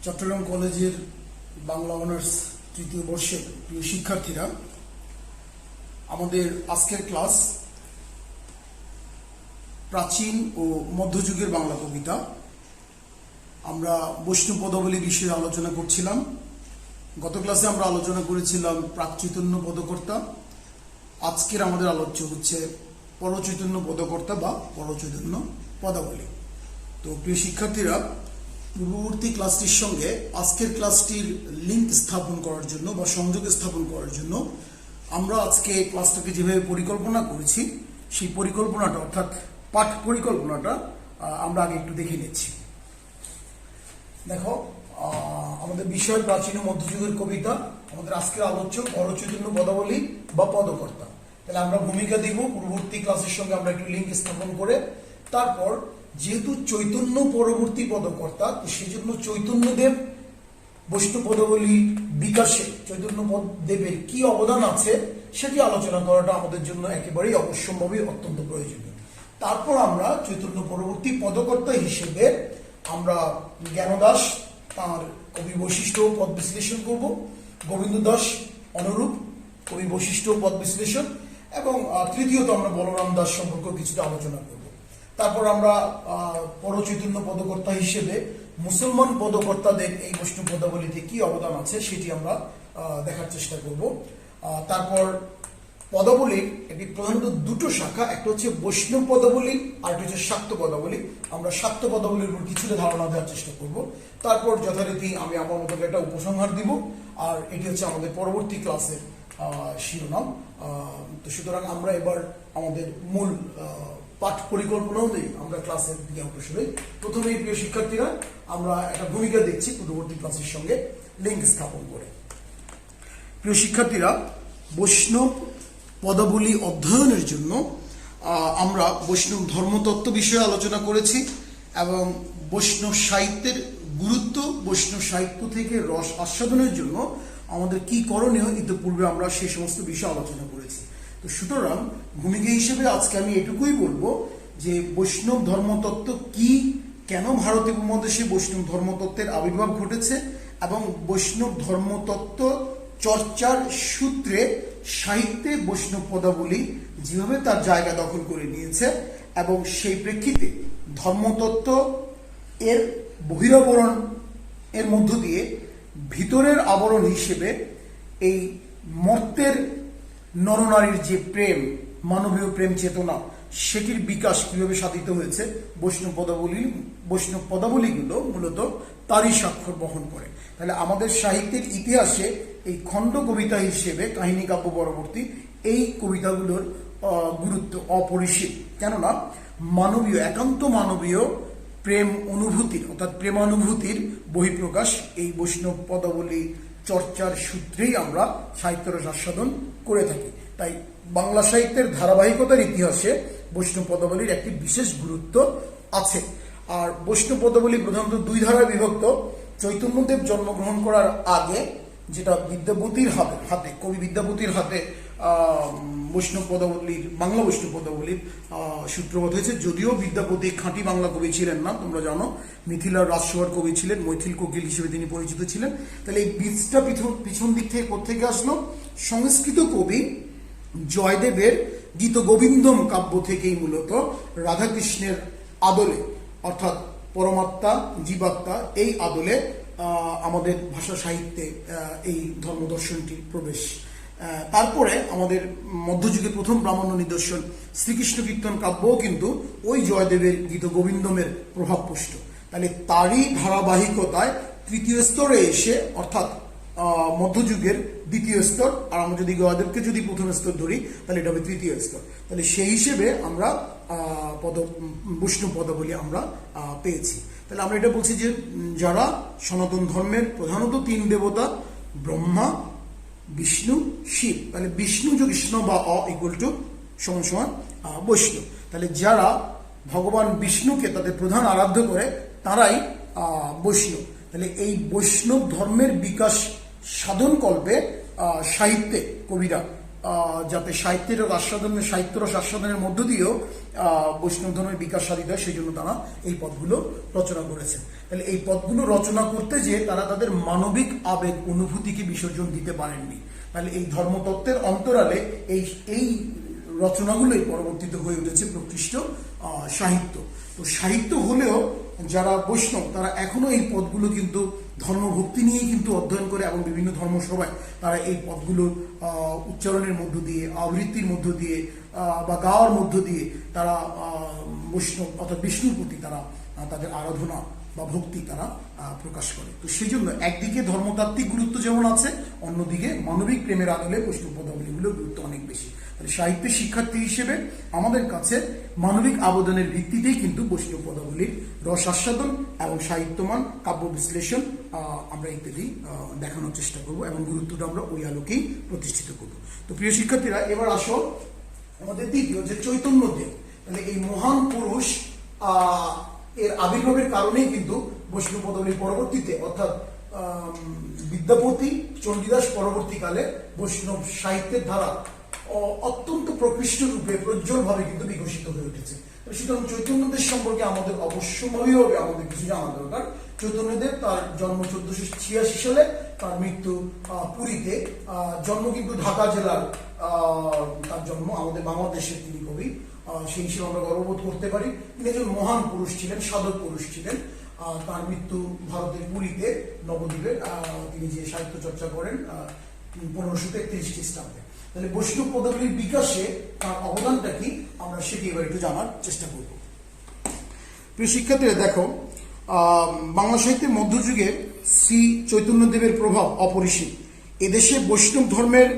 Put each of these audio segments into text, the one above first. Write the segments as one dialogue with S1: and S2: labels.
S1: চট্টগ্রাম কলেজের বাংলা অনার্স তৃতীয় বর্ষের প্রিয় শিক্ষার্থীরা, আমাদের আজকের ক্লাস প্রাচীন ও মধ্যযুগের বাংলা কবিতা। আমরা বৈষ্ণব পদাবলী বিষয়ে আলোচনা করছিলাম। গত ক্লাসে আমরা আলোচনা করেছিলাম প্রাকচৈতন্য পদকর্তা। আজকের আমাদের আলোচ্য হচ্ছে পরচৈতন্য পদকর্তা বা পরচৈতন্য পদাবলী। তো প্রিয় শিক্ষার্থীরা, পূর্ববর্তী ক্লাসটির সঙ্গে আজকের ক্লাসটির লিঙ্ক স্থাপন করার জন্য বা সংযোগ স্থাপন করার জন্য আমরা আজকে ক্লাসটাকে যেভাবে পরিকল্পনা করেছি, সেই পরিকল্পনাটা অর্থাৎ পাঠ পরিকল্পনাটা আমরা আগে একটু দেখে নিচ্ছি। দেখো, আমাদের বিষয় প্রাচীন ও মধ্যযুগের কবিতা। আমাদের আজকের আলোচ্য পরচৈতন্য পদাবলী বা পদকর্তা। তাহলে আমরা ভূমিকা দিব পূর্ববর্তী ক্লাসের সঙ্গে আমরা একটু লিঙ্ক স্থাপন করে। তারপর যেহেতু চৈতন্য পরবর্তী পদকর্তা, তো সেই জন্য চৈতন্যদেব বৈষ্ণব পদাবলীর বিকাশে চৈতন্যদেবের কি অবদান আছে সেটি আলোচনা করাটা আমাদের জন্য একেবারেই অবশ্যম্ভাবী, অত্যন্ত প্রয়োজনীয়। তারপর আমরা চৈতন্য পরবর্তী পদকর্তা হিসেবে আমরা জ্ঞানদাস তাঁর কবি বৈশিষ্ট্য পদ বিশ্লেষণ করব, গোবিন্দ দাস অনুরূপ কবি বৈশিষ্ট্য পদ বিশ্লেষণ, এবং তৃতীয়ত আমরা বলরাম দাস সম্পর্কে কিছুটা আলোচনা করব। তারপর আমরা পরচৈতন্য পদকর্তা হিসেবে মুসলমান পদকর্তাদের এই বৈষ্ণব পদাবলীতে কি অবদান আছে সেটি আমরা দেখার চেষ্টা করব। তারপর পদাবলীর একটি প্রধানত দুটো শাখা, একটা হচ্ছে বৈষ্ণব পদাবলী আর একটা হচ্ছে শাক্ত পদাবলী। আমরা শাক্ত পদাবলীর উপর কিছুটা ধারণা দেওয়ার চেষ্টা করব। তারপর যথারীতি আমি আমার মতো একটা উপসংহার দিব, আর এটি হচ্ছে আমাদের পরবর্তী ক্লাসের শিরোনাম। তো সুতরাং আমরা এবার আমাদের মূল পাঠ পরিকল্পনা অনুযায়ী আমরা ক্লাসের দিকে অগ্রসর হই। প্রথমেই প্রিয় শিক্ষার্থীরা, আমরা একটা ভূমিকা দেখছি পূর্ববর্তী ক্লাসের সঙ্গে লিঙ্ক স্থাপন করে। প্রিয় শিক্ষার্থীরা, বৈষ্ণব পদাবলী অধ্যয়নের জন্য আমরা বৈষ্ণব ধর্মতত্ত্ব বিষয়ে আলোচনা করেছি এবং বৈষ্ণব সাহিত্যের গুরুত্ব, বৈষ্ণব সাহিত্য থেকে রস আস্বাদনের জন্য আমাদের কি করণীয় ইতিপূর্বে আমরা সেই সমস্ত বিষয়ে আলোচনা করেছি। তো সুতরাং ভূমিকা হিসেবে আজকে আমি এটুকুই বলবো যে বৈষ্ণব ধর্মতত্ত্ব কি, কেন ভারতীয় উপমহাদেশে বৈষ্ণব ধর্মতত্ত্বের আবির্ভাব ঘটেছে, এবং বৈষ্ণব ধর্মতত্ত্ব চর্চার সূত্রে সাহিত্যে বৈষ্ণব পদাবলী যেভাবে তার জায়গা দখল করে নিয়েছে, এবং সেই প্রেক্ষিতে ধর্মতত্ত্ব এর বহিরাবরণ এর মধ্য দিয়ে ভিতরের আবরণ হিসেবে এই মর্তের নরনারীর যে প্রেম, মানবীয় প্রেম চেতনা, সেটির বিকাশ কিভাবে সাধিত হয়েছে, বৈষ্ণব পদাবলীগুলো মূলত তারই স্বাক্ষর বহন করে। তাহলে আমাদের সাহিত্যের ইতিহাসে এই খণ্ড কবিতা হিসেবে কাহিনী কাব্য পরবর্তী এই কবিতাগুলোর গুরুত্ব অপরিসীম। কেননা মানবীয়, একান্ত মানবীয় প্রেম অনুভূতির অর্থাৎ প্রেমানুভূতির বহিঃপ্রকাশ এই বৈষ্ণব পদাবলী চর্চার সূত্রেই আমরা সাহিত্যরস আস্বাদন করে থাকি। তাই বাংলা সাহিত্যের ধারাবাহিকতার ইতিহাসে বৈষ্ণব পদাবলীর একটি বিশেষ গুরুত্ব আছে। আর বৈষ্ণব পদাবলী প্রধানত দুই ধারায় বিভক্ত। চৈতন্যদেব জন্মগ্রহণ করার আগে, যেটা বিদ্যাপতির হাতে কবি বিদ্যাপতির হাতে বৈষ্ণব পদাবলীর, বাংলা বৈষ্ণব পদাবলীর সূত্রপাত হয়েছে। যদিও বিদ্যাপতি খাঁটি বাংলা কবি ছিলেন না, তোমরা জানো, মিথিলার রাজসভার কবি ছিলেন, মৈথিল কোকিল হিসেবে তিনি পরিচিত ছিলেন। তাহলে এই বীজটা পিছন দিক থেকে কোথেকে আসলো? সংস্কৃত কবি জয়দেবের গীত গোবিন্দম কাব্য থেকেই মূলত রাধাকৃষ্ণের আদলে, অর্থাৎ পরমাত্মা জীবাত্মা, এই আদলে আমাদের ভাষা সাহিত্যে এই ধর্মদর্শনটির প্রবেশ। তারপরে আমাদের মধ্যযুগের প্রথম প্রামাণ্য নিদর্শন শ্রীকৃষ্ণ কীর্তন কাব্যও কিন্তু ওই জয়দেবের গীত গোবিন্দমের প্রভাবপুষ্ট। তাহলে তারই ধারাবাহিকতায় তৃতীয় স্তরে এসে, অর্থাৎ মধ্যযুগের দ্বিতীয় স্তর, আর আমরা যদি জয়দেবকে যদি প্রথম স্তর ধরি তাহলে এটা হবে তৃতীয় স্তর। তাহলে সেই হিসেবে আমরা বৈষ্ণব পদাবলী আমরা পেয়েছি। তাহলে আমরা এটা বলছি যে যারা সনাতন ধর্মের প্রধানত তিন দেবতা ব্রহ্মা, বিষ্ণু, শিব, তাহলে বিষ্ণু যোগ কৃষ্ণ বা ইকুয়াল টু সমান বৈষ্ণব। তাহলে যারা ভগবান বিষ্ণুকে তাদের প্রধান আরাধ্য করে তারাই বৈষ্ণব। তাহলে এই বৈষ্ণব ধর্মের বিকাশ সাধনকল্পে সাহিত্যে কবিরা যাতে সাহিত্য রস আস্বাদনের মধ্য দিয়েও বৈষ্ণব ধর্মের বিকাশ সাধিত হয়, সেই জন্য তারা এই পদগুলো রচনা করেছেন। তাহলে এই পদগুলো রচনা করতে যেয়ে তারা তাদের মানবিক আবেগ অনুভূতিকে বিসর্জন দিতে পারেননি। তাহলে এই ধর্মতত্ত্বের অন্তরালে এই রচনাগুলোই পরবর্তীতে হয়ে উঠেছে প্রকৃষ্ট সাহিত্য। তো সাহিত্য হলেও যারা বৈষ্ণব তারা এখনো এই পদগুলো কিন্তু ধর্মভক্তি নিয়েই কিন্তু অধ্যয়ন করে, এবং বিভিন্ন ধর্মসভায় তারা এই পদগুলোর উচ্চারণের মধ্য দিয়ে, আবৃত্তির মধ্য দিয়ে বা গাওয়ার মধ্য দিয়ে তারা বৈষ্ণব অর্থাৎ বিষ্ণুর প্রতি তারা তাদের আরাধনা বা ভক্তি তারা প্রকাশ করে। তো সেই জন্য একদিকে ধর্মতাত্ত্বিক গুরুত্ব যেমন আছে, অন্যদিকে মানবিক প্রেমের আদলে বৈষ্ণব পদাবলীগুলোর গুরুত্ব অনেক বেশি। তাহলে সাহিত্যের শিক্ষার্থী হিসেবে আমাদের কাছে মানবিক আবেদনের ভিত্তিতেই কিন্তু বৈষ্ণব পদাবলীর রস আস্বাদন এবং সাহিত্যমান, কাব্য বিশ্লেষণ আমরা ইত্যাদি দেখানোর চেষ্টা করব, এবং গুরুত্বটা আমরা ওই আলোকেই প্রতিষ্ঠিত করব। তো প্রিয় শিক্ষার্থীরা, এবার আসো আমাদের দ্বিতীয় যে চৈতন্যদেব। তাহলে এই মহান পুরুষ এর আবির্ভাবের কারণেই কিন্তু বৈষ্ণব পদাবলীর পরবর্তীতে অর্থাৎ বিদ্যাপতি, চণ্ডীদাস পরবর্তীকালে বৈষ্ণব সাহিত্যের ধারা অত্যন্ত প্রকৃষ্ট রূপে প্রজ্জ্বলভাবে কিন্তু বিকশিত হয়ে উঠেছে। সুতরাং চৈতন্যদেব সম্পর্কে আমাদের অবশ্যভাবে আমাদের কিছু জানা দরকার। চৈতন্যদেব তার জন্ম 1486 সালে, তার মৃত্যু পুরীতে। জন্ম কিন্তু ঢাকা জেলার তার জন্ম, আমাদের বাংলাদেশের তিনি কবি, সেই হিসেবে আমরা গর্ববোধ করতে পারি। তিনি একজন মহান পুরুষ ছিলেন, সাধক পুরুষ ছিলেন। তার মৃত্যু ভারতের পুরীতে, নবদ্বীপে। তিনি যে সাহিত্য চর্চা করেন 1533 খ্রিস্টাব্দে। তাহলে বৈষ্ণব পদাবলীর বিকাশে তার অবদানটা কি, আমরা সেটি এবার একটু জানার চেষ্টা করব। প্রিয় শিক্ষার্থীরা, দেখো বাংলা সাহিত্যের মধ্যযুগে শ্রী চৈতন্যদেবের প্রভাব অপরিসীম। এদেশে বৈষ্ণব ধর্মের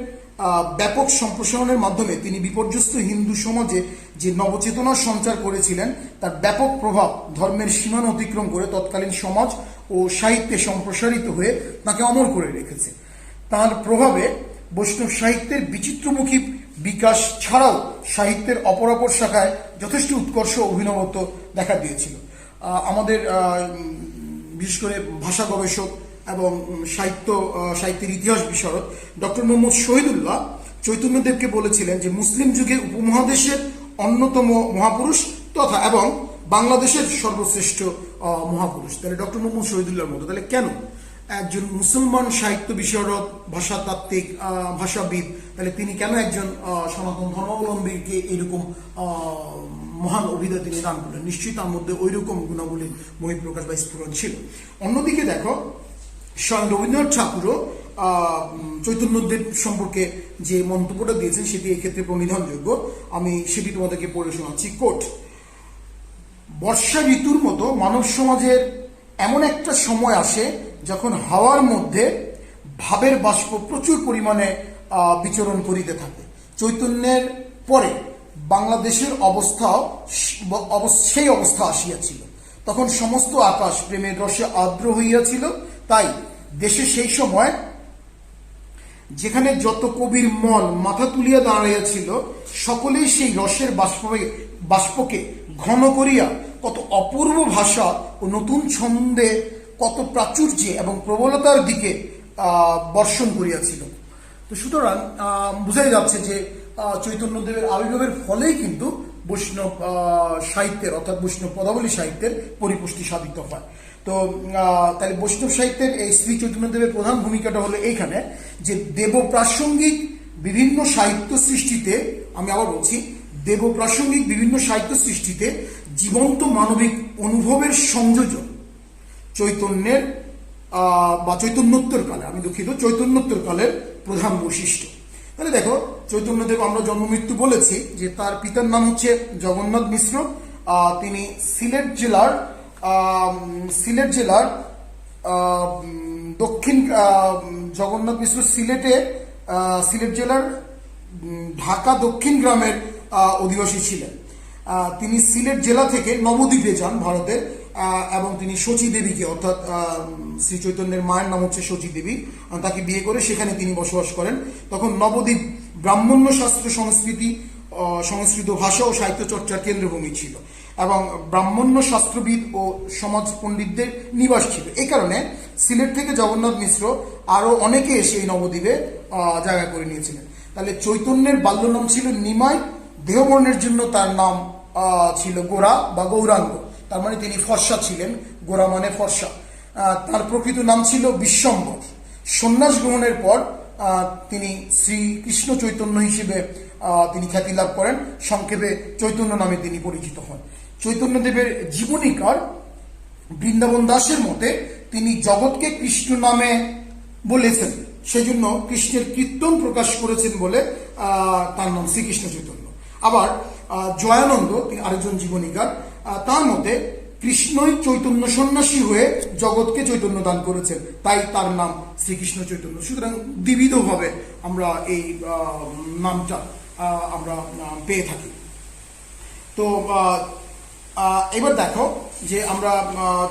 S1: ব্যাপক সম্প্রসারণের মাধ্যমে তিনি বিপর্যস্ত হিন্দু সমাজে যে নবচেতনার সঞ্চার করেছিলেন, তার ব্যাপক প্রভাব ধর্মের সীমানা অতিক্রম করে তৎকালীন সমাজ ও সাহিত্যে সম্প্রসারিত হয়ে তাকে অমর করে রেখেছে। তার প্রভাবে বৈষ্ণব সাহিত্যের বিচিত্রমুখী বিকাশ ছাড়াও সাহিত্যের অপর শাখায় যথেষ্ট উৎকর্ষ অভিনবত্ব দেখা দিয়েছিল। আমাদের বিশেষ করে ভাষা গবেষক এবং সাহিত্যের ইতিহাস বিশারদ ডক্টর মোহাম্মদ শহীদুল্লাহ চৈতন্যদেবকে বলেছিলেন যে মুসলিম যুগে উপমহাদেশের অন্যতম মহাপুরুষ তথা এবং বাংলাদেশের সর্বশ্রেষ্ঠ মহাপুরুষ। তাহলে ডক্টর মোহাম্মদ শহীদুল্লাহর মতো। তাহলে কেন একজন মুসলমান সাহিত্য বিশারদ, ভাষাতাত্ত্বিক, ভাষাবিদ, তাহলে তিনি কেন একজন সনাতন ধর্মাবলম্বীকে এরকম মহান অভিধা তিনি দান করলেন? নিশ্চয়ই তার মধ্যে ওই রকম গুণাবলীর বহিঃপ্রকাশ বা স্ফুরণ ছিল। অন্যদিকে দেখো, স্বয়ং রবীন্দ্রনাথ ঠাকুরও চৈতন্যদেব সম্পর্কে যে মন্তব্যটা দিয়েছেন সেটি এক্ষেত্রে প্রণিধানযোগ্য। আমি সেটি তোমাদেরকে পড়ে শোনাচ্ছি। কোট: বর্ষা ঋতুর মতো মানব সমাজের এমন একটা সময় আসে যখন হাওয়ার মধ্যে ভাবের বাষ্প প্রচুর পরিমাণে বিচরণ করিতে থাকে। চৈতন্যের পরে বাংলাদেশের সেই অবস্থা আসিয়াছিল। তখন সমস্ত আকাশ প্রেমের রসে আর্দ্র হইয়াছিল। তাই দেশে সেই সময় যেখানে যত কবির মন মাথা তুলিয়া দাঁড়াইয়াছিল, সকলেই সেই রসের বাষ্পকে ঘন করিয়া কত অপূর্ব ভাষা ও নতুন ছন্দে কত প্রাচুর্যে এবং প্রবলতার দিকে বর্ষণ করিয়াছিল। তো সুতরাং বোঝাই যাচ্ছে যে চৈতন্যদেবের আবির্ভাবের ফলেই কিন্তু বৈষ্ণব সাহিত্যের অর্থাৎ বৈষ্ণব পদাবলী সাহিত্যের পরিপুষ্টি সাধিত হয়। তো তাহলে বৈষ্ণব সাহিত্যের এই শ্রী চৈতন্যদেবের প্রধান ভূমিকাটা হলো এইখানে যে দেবপ্রাসঙ্গিক বিভিন্ন সাহিত্য সৃষ্টিতে, আমি আবার বলছি, দেবপ্রাসঙ্গিক বিভিন্ন সাহিত্য সৃষ্টিতে জীবন্ত মানবিক অনুভবের সংযোজন চৈতন্যের বা চৈতন্যোত্তর কালে, আমি দুঃখিত, চৈতন্যোত্তর কালের প্রধান বৈশিষ্ট্য। তাহলে দেখো, চৈতন্যদেব আমরা জন্ম মৃত্যু বলেছি যে তার পিতার নাম হচ্ছে জগন্নাথ মিশ্র। তিনি সিলেট জেলার দক্ষিণ জগন্নাথ মিশ্র সিলেট জেলার ঢাকা দক্ষিণ গ্রামের অধিবাসী ছিলেন। তিনি সিলেট জেলা থেকে নবদ্বীপে যান ভারতের, এবং তিনি শচী দেবীকে অর্থাৎ শ্রী চৈতন্যের মায়ের নাম হচ্ছে শচী দেবী, তাকে বিয়ে করে সেখানে তিনি বসবাস করেন। তখন নবদ্বীপ ব্রাহ্মণ্য শাস্ত্র সংস্কৃত ভাষা ও সাহিত্য চর্চার কেন্দ্রভূমি ছিল, এবং ব্রাহ্মণ্য শাস্ত্রবিদ ও সমাজ পণ্ডিতদের নিবাস ছিল। এই কারণে সিলেট থেকে জগন্নাথ মিশ্র আরো অনেকে এসে এই নবদ্বীপে জায়গা করে নিয়েছিলেন। তাহলে চৈতন্যের বাল্য নাম ছিল নিমাই, দেহবর্ণের জন্য তার নাম ছিল গোরা বা গৌরাঙ্গ, তার মানে তিনি ফর্সা ছিলেন, গোরা মানে ফর্সা। তার প্রকৃত নাম ছিল বিশ্বম্বর। সন্ন্যাস গ্রহণের পর তিনি শ্রীকৃষ্ণ চৈতন্য হিসেবে তিনি খ্যাতি লাভ করেন, সংক্ষেপে চৈতন্য নামে তিনি পরিচিত হন। চৈতন্যদেবের জীবনীকার বৃন্দাবন দাসের মতে তিনি জগৎকে কৃষ্ণ নামে বলেছেন, সেজন্য কৃষ্ণের কীর্তন প্রকাশ করেছেন বলে তার নাম শ্রীকৃষ্ণ চৈতন্য। আবার জয়ানন্দ, তিনি আরেকজন জীবনীকার, তার মতে কৃষ্ণই চৈতন্য সন্ন্যাসী হয়ে জগৎকে চৈতন্য দান করেছেন, তাই তার নাম শ্রীকৃষ্ণ চৈতন্য। সুতরাং দ্বিবিধভাবে আমরা এই নামটা আমরা পেয়ে থাকি। তো এবার দেখো যে আমরা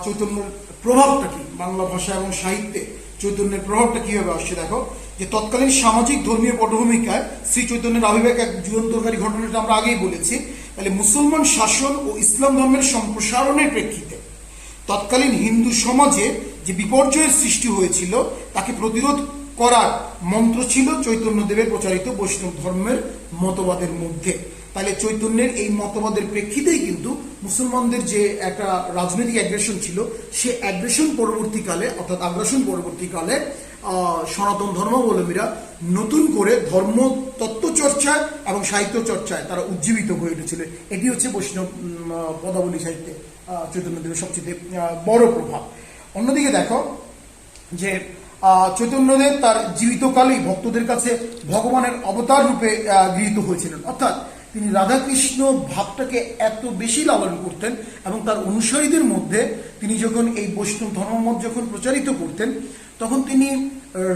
S1: চৈতন্যের প্রভাবটা কি বাংলা ভাষা এবং সাহিত্যে চৈতন্যের প্রভাবটা কিভাবে আসছে। দেখো যে তৎকালীন সামাজিক ধর্মীয় পটভূমিকায় শ্রী চৈতন্যের আবির্ভাব এক যুগান্তকারী ঘটনাটা আমরা আগেই বলেছি। তাহলে মুসলমান শাসন ও ইসলাম ধর্মের সম্প্রসারণের প্রেক্ষিতে তৎকালীন হিন্দু সমাজে যে বিপর্যয়ের সৃষ্টি হয়েছিল তাকে প্রতিরোধ করার মন্ত্র ছিল চৈতন্যদেবের প্রচারিত বৈষ্ণব ধর্মের মতবাদের মধ্যে। তাহলে চৈতন্যের এই মতবাদের প্রেক্ষিতেই কিন্তু মুসলমানদের যে একটা রাজনৈতিক অ্যাগ্রেশন ছিল, সে অ্যাগ্রেশন পরবর্তীকালে অর্থাৎ আগ্রাসন পরবর্তীকালে সনাতন ধর্মাবলম্বীরা নতুন করে ধর্ম তত্ত্ব চর্চায় এবং সাহিত্য চর্চায় তারা উজ্জীবিত হয়ে উঠেছিল। এটি হচ্ছে বৈষ্ণব পদাবলী সাহিত্যে চৈতন্যদেবের সবচেয়ে বড় প্রভাব। অন্যদিকে দেখো যে চৈতন্যদেব তার জীবিতকালেই ভক্তদের কাছে ভগবানের অবতার রূপে গৃহীত হয়েছিলেন, অর্থাৎ তিনি রাধাকৃষ্ণ ভাবটাকে এত বেশি লালন করতেন এবং তার অনুসারীদের মধ্যে তিনি যখন এই বৈষ্ণব ধর্মমত যখন প্রচারিত করতেন তখন তিনি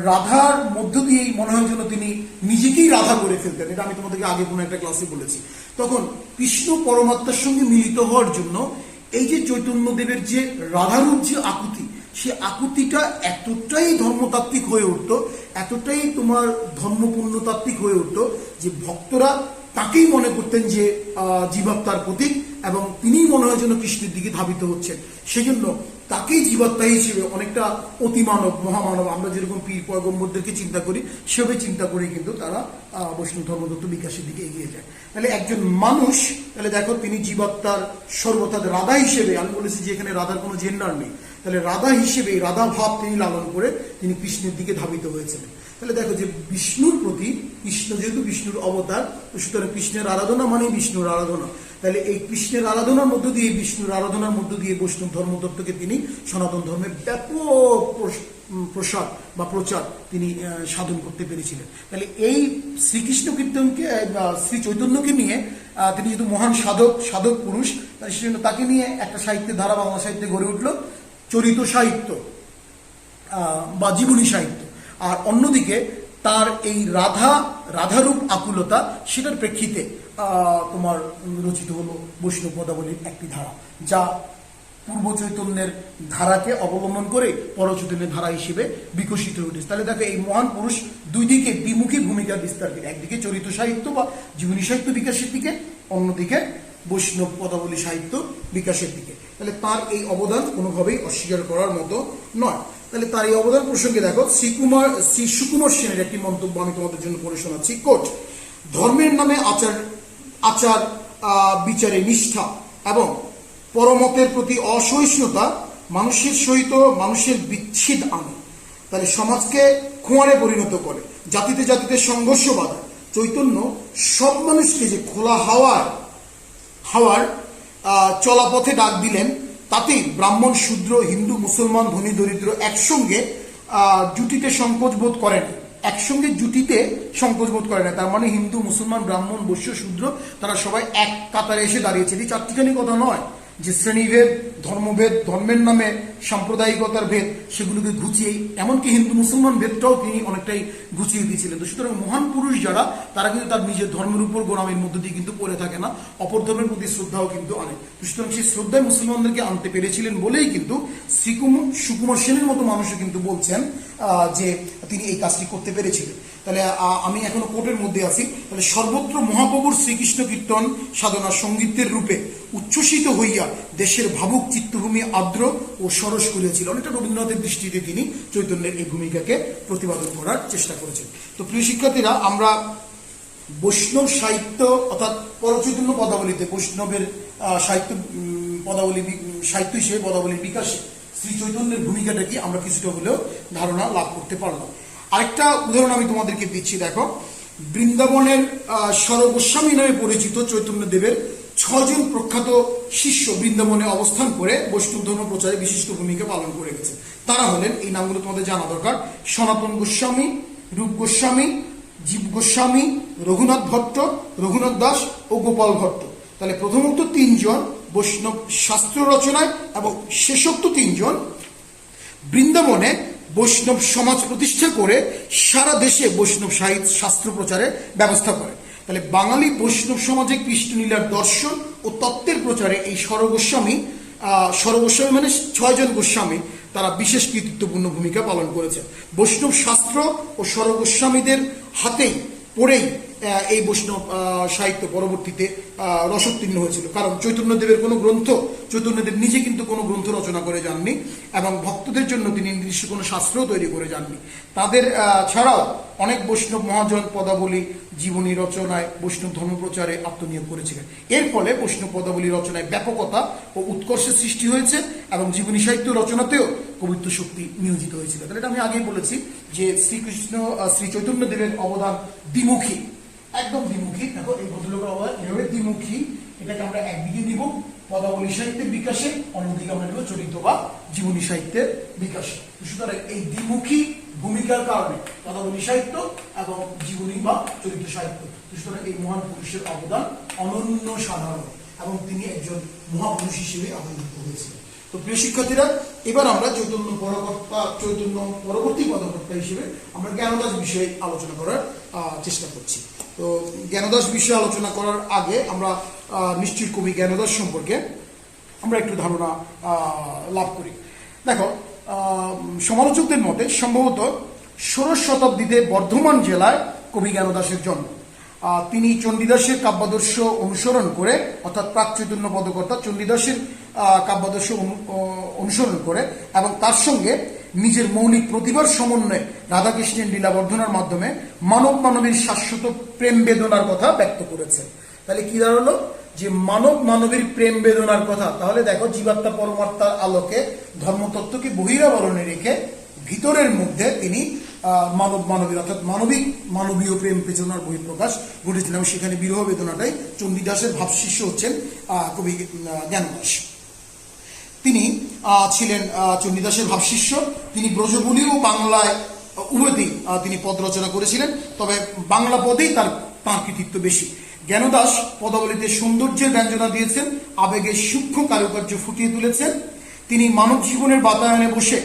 S1: রাধার মধ্য দিয়েই মনে হয় যেন তিনি নিজেকেই রাধা করে ফেলতেন। এটা আমি তোমাদেরকে আগে কোনো একটা ক্লাসে বলেছি। তখন কৃষ্ণ পরমাত্মার সঙ্গে মিলিত হওয়ার জন্য এই যে চৈতন্যদেবের যে রাধারূপ যে আকুতি, সে আকুতিটা এতটাই ধর্মতাত্ত্বিক হয়ে উঠতো, এতটাই তোমার ধর্মপুণ্যতাত্ত্বিক হয়ে উঠতো যে ভক্তরা তাকেই মনে করতেন যে জীবাত্মার প্রতীক এবং তিনিই মনে হয় যেন কৃষ্ণের দিকে ধাবিত হচ্ছেন। সেই জন্য তাকেই জীবাত্মা হিসেবে অনেকটা অতিমানব মহামানব আমরা যেরকম পীর পয়গম্বরদেরকে চিন্তা করি সেভাবে চিন্তা করে কিন্তু তারা বৈষ্ণব ধর্মতত্ত্ব বিকাশের দিকে এগিয়ে যায়। তাহলে একজন মানুষ, তাহলে দেখো তিনি জীবাত্মার সর্বথাৎ রাধা হিসেবে, আমি বলেছি যে এখানে রাধার কোনো জেন্ডার নেই, তাহলে রাধা হিসেবে রাধা ভাব তিনি লালন করে তিনি কৃষ্ণের দিকে ধাবিত হয়েছিলেন। তাহলে দেখো যে বিষ্ণুর প্রতি, কৃষ্ণ যেহেতু বিষ্ণুর অবতার, সুতরাং কৃষ্ণের আরাধনা মানে বিষ্ণুর আরাধনা। তাহলে এই কৃষ্ণের আরাধনার মধ্য দিয়ে, বিষ্ণুর আরাধনার মধ্য দিয়ে বৈষ্ণব ধর্মতত্ত্বকে তিনি সনাতন ধর্মের ব্যাপক প্রসার বা প্রচার তিনি সাধন করতে পেরেছিলেন। তাহলে এই শ্রীকৃষ্ণ কীর্তনকে, শ্রী চৈতন্যকে নিয়ে তিনি যেহেতু মহান সাধক পুরুষ, তাই সেজন্য তাকে নিয়ে একটা সাহিত্যের ধারা বাংলা সাহিত্যে গড়ে উঠল, চরিত সাহিত্য বা জীবনী সাহিত্য। আর অন্যদিকে তার এই রাধারূপ আকুলতা, সেটার প্রেক্ষিতে তোমার রচিত হলো বৈষ্ণব পদাবলীর একটি ধারা, যা পূর্ব চৈতন্যের ধারাকে অবলম্বন করে পরচৈতন্যের ধারা হিসেবে বিকশিত হয়ে উঠেছে। তাহলে দেখো এই মহান পুরুষ দুই দিকে দ্বিমুখী ভূমিকা বিস্তার করে, একদিকে চরিত সাহিত্য বা জীবনী সাহিত্য বিকাশের দিকে, অন্যদিকে বৈষ্ণব পদাবলী সাহিত্য বিকাশের দিকে। তাহলে তার এই অবদান কোনোভাবেই অস্বীকার করার মতো নয়। তাহলে তার এই অবদান প্রসঙ্গে দেখো শ্রী সুকুমার সেনের একটি মন্তব্য আমি তোমাদের জন্য পড়ে শোনাচ্ছি। কোট: ধর্মের নামে আচার বিচারে নিষ্ঠা এবং পরমতের প্রতি অসহিষ্ণুতা মানুষের সহিত মানুষের বিচ্ছেদ আনে, তাহলে সমাজকে খোঁয়ারে পরিণত করে, জাতিতে জাতিতে সংঘর্ষ বাধায়। চৈতন্য সব মানুষকে যে খোলা হাওয়ার চলাপথে ডাক দিলেন, তাতেই ব্রাহ্মণ শূদ্র, হিন্দু মুসলমান, ধনী দরিদ্র একসঙ্গে জুটিতে সংকোচ বোধ করেন, তার মানে হিন্দু মুসলমান ব্রাহ্মণ বৈশ্য শূদ্র তারা সবাই এক কাতারে এসে দাঁড়িয়েছে। এই চারটিখানি কথা নয় যে শ্রেণীভেদ, ধর্মভেদ, ধর্মের নামে সাম্প্রদায়িকতার ভেদ, সেগুলোকে ঘুচিয়ে এমনকি হিন্দু মুসলমান ভেদটাও তিনি অনেকটাই ঘুচিয়ে দিয়েছিলেন। তো সুতরাং মহান পুরুষ যারা, তারা কিন্তু তার নিজের ধর্মের উপর গোলামির মধ্য দিয়ে কিন্তু পড়ে থাকে না, অপর ধর্মের প্রতি শ্রদ্ধাও কিন্তু আনে। সুতরাং সেই শ্রদ্ধায় মুসলমানদেরকে আনতে পেরেছিলেন বলেই কিন্তু সুকুমার সেনের মতো মানুষও কিন্তু বলছেন যে তিনি এই কাজটি করতে পেরেছিলেন। তাহলে আমি এখনো কোর্টের মধ্যে আছি। তাহলে সর্বত্র মহাপ্রভুর শ্রীকৃষ্ণ কীর্তন সাধনা সঙ্গীতের রূপে উচ্ছ্বসিত হইয়া দেশের ভাবুক চিত্তভূমি আর্দ্র ও সরস করিয়াছিল। অনেকটা রবীন্দ্রনাথের দৃষ্টিতে তিনি চৈতন্যের এই ভূমিকাকে প্রতিপাদন করার চেষ্টা করেছেন। তো প্রিয় শিক্ষার্থীরা, আমরা বৈষ্ণব সাহিত্য অর্থাৎ পরচৈতন্য পদাবলীতে বৈষ্ণবের সাহিত্য পদাবলী সাহিত্য হিসেবে পদাবলীর বিকাশে শ্রী চৈতন্যের ভূমিকাটা কি আমরা কিছুটা হলেও ধারণা লাভ করতে পারলাম। আরেকটা উদাহরণ আমি তোমাদেরকে দিচ্ছি, দেখো বৃন্দাবনের সর্বগোস্বামী নামে পরিচিত চৈতন্যদেবের 6 জন প্রখ্যাত শিষ্য বৃন্দাবনে অবস্থান করে বৈষ্ণব ধর্ম প্রচারে বিশিষ্ট ভূমিকা পালন করে গেছে। তারা হলেন, এই নামগুলো তোমাদের জানা দরকার, সনাতন গোস্বামী, রূপ গোস্বামী, জীব গোস্বামী, রঘুনাথ ভট্ট, রঘুনাথ দাস ও গোপাল ভট্ট। তাহলে প্রথমত 3 জন বৈষ্ণব শাস্ত্র রচনায় এবং শেষোক্ত 3 জন বৃন্দাবনে বৈষ্ণব সমাজ প্রতিষ্ঠা করে সারা দেশে বৈষ্ণব সাহিত্য শাস্ত্র প্রচারের ব্যবস্থা করে। তাহলে বাঙালি বৈষ্ণব সমাজে কৃষ্ণলীলার দর্শন ও তত্ত্বের প্রচারে এই সর্বগোস্বামী মানে 6 জন গোস্বামী তারা বিশেষ কৃতিত্বপূর্ণ ভূমিকা পালন করেছে। বৈষ্ণব শাস্ত্র ও সর্বগোস্বামীদের হাতেই পড়েই এই বৈষ্ণব সাহিত্য পরবর্তীতে রসোত্তীর্ণ হয়েছিল। কারণ চৈতন্যদেবের কোনো গ্রন্থ, চৈতন্যদেব নিজে কিন্তু কোনো গ্রন্থ রচনা করে যাননি এবং ভক্তদের জন্য তিনি নির্দিষ্ট কোনো শাস্ত্রও তৈরি করে যাননি। তাদের ছাড়াও অনেক বৈষ্ণব মহাজন পদাবলী জীবনী রচনায় বৈষ্ণব ধর্মপ্রচারে আত্মনিয়োগ করেছিলেন। এর ফলে বৈষ্ণব পদাবলী রচনায় ব্যাপকতা ও উৎকর্ষের সৃষ্টি হয়েছে এবং জীবনী সাহিত্য রচনাতেও কবিত্ব শক্তি নিয়োজিত হয়েছিল। তাহলে এটা আমি আগেই বলেছি যে শ্রী চৈতন্যদেবের অবদান দ্বিমুখী, একদম দ্বিমুখী। দেখো এই ভদ্রলোকের অবদান এভাবে দ্বিমুখী, এটাকে আমরা একদিকে নিব পদাবলী সাহিত্যের বিকাশে, অন্যদিকে আমরা নেব চরিত্র বা জীবনী সাহিত্যের বিকাশে। সুতরাং এই দ্বিমুখী ভূমিকার কারণে পদাবলী সাহিত্য এবং জীবনী বা চরিত্র সাহিত্য, সুতরাং এই মহান পুরুষের অবদান অনন্য সাধারণ এবং তিনি একজন মহাপুরুষ হিসেবে আবির্ভূত হয়েছিলেন। তো প্রিয় শিক্ষার্থীরা, এবার আমরা চৈতন্য পরবর্তী পদকর্তা হিসেবে আমরা জ্ঞানদাস বিষয়ে আলোচনা করার চেষ্টা করছি। তো জ্ঞানদাস বিষয়ে আলোচনা করার আগে আমরা নিশ্চয়ই কবি জ্ঞানদাস সম্পর্কে আমরা একটু ধারণা লাভ করি। দেখো, সমালোচকদের মতে সম্ভবত 16শ শতাব্দীতে বর্ধমান জেলায় কবি জ্ঞানদাসের জন্ম। তিনি চণ্ডীদাসের কাব্যাদর্শ অনুসরণ করে, অর্থাৎ প্রাক চৈতন্য পদকর্তা চণ্ডীদাসের কাব্যাদর্শ অনুসরণ করে এবং তার সঙ্গে নিজের মৌলিক প্রতিভার সমন্বয়ে রাধাকৃষ্ণের লীলা বর্ধনার মাধ্যমে মানব মানবীর শাশ্বত প্রেম বেদনার কথা ব্যক্ত করেছেন। তাহলে কি দাঁড়ালো যে মানব মানবীর প্রেম বেদনার কথা। তাহলে দেখো, জীবাত্মা পরমাত্মার আলোকে ধর্মতত্ত্বকে বহিরাবরণে রেখে ভিতরের মধ্যে তিনি মানব মানবীর অর্থাৎ মানবীয় প্রেম বেদনার বহিঃপ্রকাশ ঘটেছিলেন। সেখানে বিরহ বেদনাটাই চণ্ডীদাসের ভাবশিষ্য হচ্ছেন কবি জ্ঞানদাস। তিনি ছিলেন চণ্ডীদাসের ভাবশিষ্য। তিনি ব্রজবুলি ও বাংলায় উভয়তেই তিনি পদ রচনা করেছিলেন, তবে বাংলা পদেই তার কৃতিত্ব বেশি। জ্ঞানদাস পদাবলীতে সৌন্দর্যের ব্যঞ্জনা দিয়েছেন, আবেগের সূক্ষ্ম কারুকার্য ফুটিয়ে তুলেছেন। তিনি মানব জীবনের বাতায়নে বসে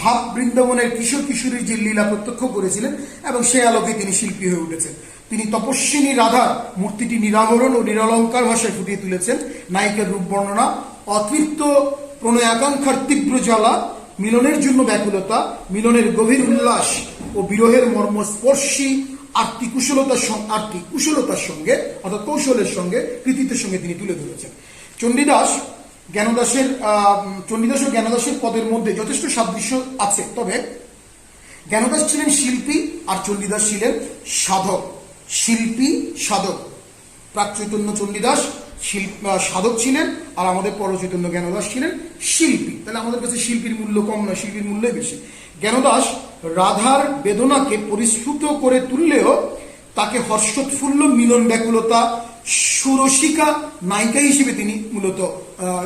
S1: ভাব বৃন্দাবনের কিশোর কিশোরীর যে লীলা প্রত্যক্ষ করেছিলেন এবং সেই আলোকে তিনি শিল্পী হয়ে উঠেছেন। তিনি তপস্বিনী রাধার মূর্তিটি নিরাভরণ ও নিরলঙ্কার ভাষায় ফুটিয়ে তুলেছেন। নায়িকার রূপ বর্ণনা, অতৃপ্ত প্রণয় আকাঙ্ক্ষার তীব্র জ্বালা, মিলনের জন্য ব্যাকুলতা, মিলনের গভীর উল্লাস ও বিরহের মর্মস্পর্শী আর্তি কুশলতার সঙ্গে অর্থাৎ কৌশলের সঙ্গে কৃতিত্বের সঙ্গে তিনি তুলে ধরেছেন। চণ্ডীদাস ও জ্ঞানদাসের পদের মধ্যে যথেষ্ট সাদৃশ্য আছে, তবে জ্ঞানদাস ছিলেন শিল্পী আর চণ্ডীদাস ছিলেন সাধক। শিল্পী সাধক, প্রাক চৈতন্য চণ্ডীদাস সাধক ছিলেন আর আমাদের পরচৈতন্য জ্ঞানদাস ছিলেন শিল্পী। তাহলে আমাদের কাছে শিল্পীর মূল্য কম নয়, শিল্পীর মূল্যই বেশি। জ্ঞানদাস রাধার বেদনাকে পরিস্ফুট করে তুললেও তাকে হর্ষোৎফুল্ল মিলন ব্যাকুলতা সুরসিকা নায়িকা হিসেবে তিনি মূলত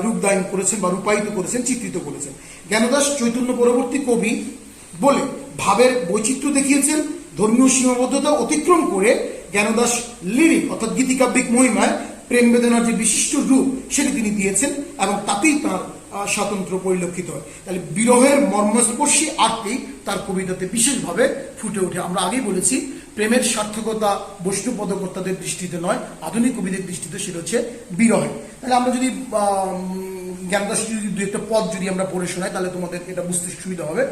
S1: রূপদায়ন করেছেন বা রূপায়িত করেছেন, চিত্রিত করেছেন। জ্ঞানদাস চৈতন্য পরবর্তী কবি বলে ভাবের বৈচিত্র্য দেখিয়েছেন। ধর্মীয় সীমাবদ্ধতা অতিক্রম করে জ্ঞানদাস লিরিক অর্থাৎ গীতিকাব্যিক মহিমায় প্রেম বেদনার যে বিশিষ্ট রূপ সেটি তিনি দিয়েছেন এবং তাতেই তার স্বাতন্ত্র্য পরিলক্ষিত হয়। তাহলে বিরহের মর্মস্পর্শী আর্তি তার কবিতাতে বিশেষভাবে ফুটে ওঠে। আমরা আগেই বলেছি, প্রেমের সার্থকতা বৈষ্ণব পদকর্তাদের দৃষ্টিতে নয়, আধুনিক কবিদের দৃষ্টিতে সেটা হচ্ছে বিরহে। তাহলে আমরা যদি জ্ঞানদাসের যদি দু একটা পদ যদি আমরা পড়ে শোনাই তাহলে তোমাদের এটা বুঝতে সুবিধা হবে।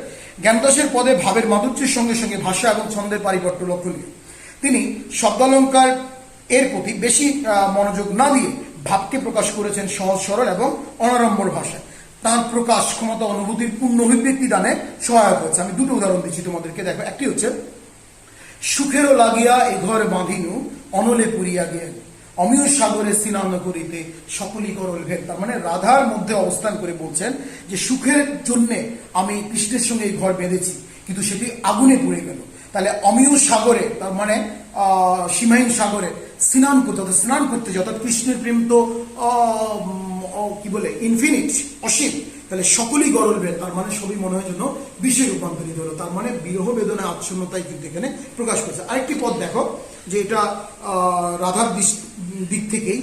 S1: জ্ঞানদাসের পদে ভাবের মাধুর্যের সঙ্গে সঙ্গে ভাষা এবং ছন্দের পারিবর্ত লক্ষণীয়। তিনি শব্দালঙ্কার এর প্রতি বেশি মনোযোগ না দিয়ে ভাবকে প্রকাশ করেছেন সহজ সরল এবং অনাড়ম্বর ভাষায়। তার প্রকাশ ক্ষমতা অনুভূতির পূর্ণ অভিব্যক্তি দানে সহায়ক হয়েছে। আমি দুটো উদাহরণ দিচ্ছি তোমাদেরকে, দেখো। একটি হচ্ছে সুখেরও লাগিয়া এ ঘর বাঁধিনু অনলে পুরিয়া গেল, অমিয় সাগরে স্নান করিতে সকলই করল ভেদ। তার মানে রাধার মধ্যে অবস্থান করে বলছেন যে সুখের জন্য আমি কৃষ্ণের সঙ্গে এই ঘর বেঁধেছি, কিন্তু সেটি আগুনে পুড়ে গেল। তাহলে অমিয় সাগরে, তার মানে সীমাহীন সাগরে স্নান করতে, অর্থাৎ স্নান করতে যায়, অর্থাৎ কৃষ্ণের প্রেম তো কি বলে ইনফিনিট, অসীম। তাহলে সকলেই গরল ভেদ, তার মানে সবই মনে হয় যেন বিষে রূপান্তরিত হলো। তার মানে বিরহ বেদনা আচ্ছন্নতাই কিন্তু এখানে প্রকাশ করেছে। আরেকটি পদ দেখো যে এটা রাধার দিক থেকেই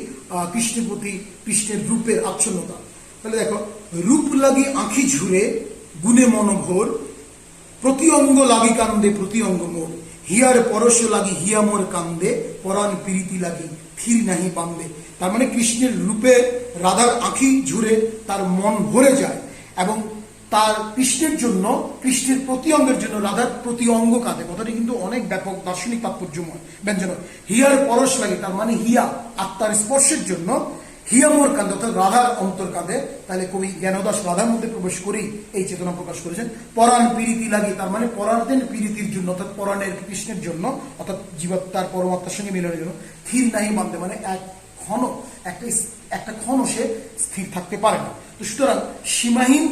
S1: কৃষ্ণের প্রতি কৃষ্ণের রূপের আচ্ছন্নতা। তাহলে দেখো, রূপ লাগি আঁখি ঝুরে গুণে মনোভোর, প্রতি অঙ্গ লাগি কান্দে প্রতি অঙ্গ মোর, হিয়ার পরশ লাগি হিয়া মোর কান্দে, পরাণ প্রীতি লাগি থির নাহি বান্দে। তার মানে কৃষ্ণের রূপে রাধার আঁখি ঝুরে তার মন ভরে যায়, এবং তার কৃষ্ণের জন্য, কৃষ্ণের প্রতি অঙ্গের জন্য রাধার প্রতি অঙ্গ কাঁদে। কথাটি কিন্তু অনেক ব্যাপক দার্শনিক তাৎপর্যময় ব্যঞ্জন। হিয়ার পরশ লাগে, তার মানে হিয়া আত্মার স্পর্শের জন্য হিয়া মোর কান্দে, অর্থাৎ রাধার অন্তর কাঁদে। তাহলে কবি জ্ঞানদাস রাধার মধ্যে প্রবেশ করেই এই চেতনা প্রকাশ করেছেন। পরাণ প্রীতি লাগে, তার মানে পরাণের প্রীতির জন্য, অর্থাৎ পরাণের কৃষ্ণের জন্য, অর্থাৎ জীবাত্মার পরমাত্মার সঙ্গে মিলনের জন্য। থির নাহি বান্দে, মানে একটা ক্ষণ সে স্থির থাকতে পারে না। তো সুতরাং সীমাহীন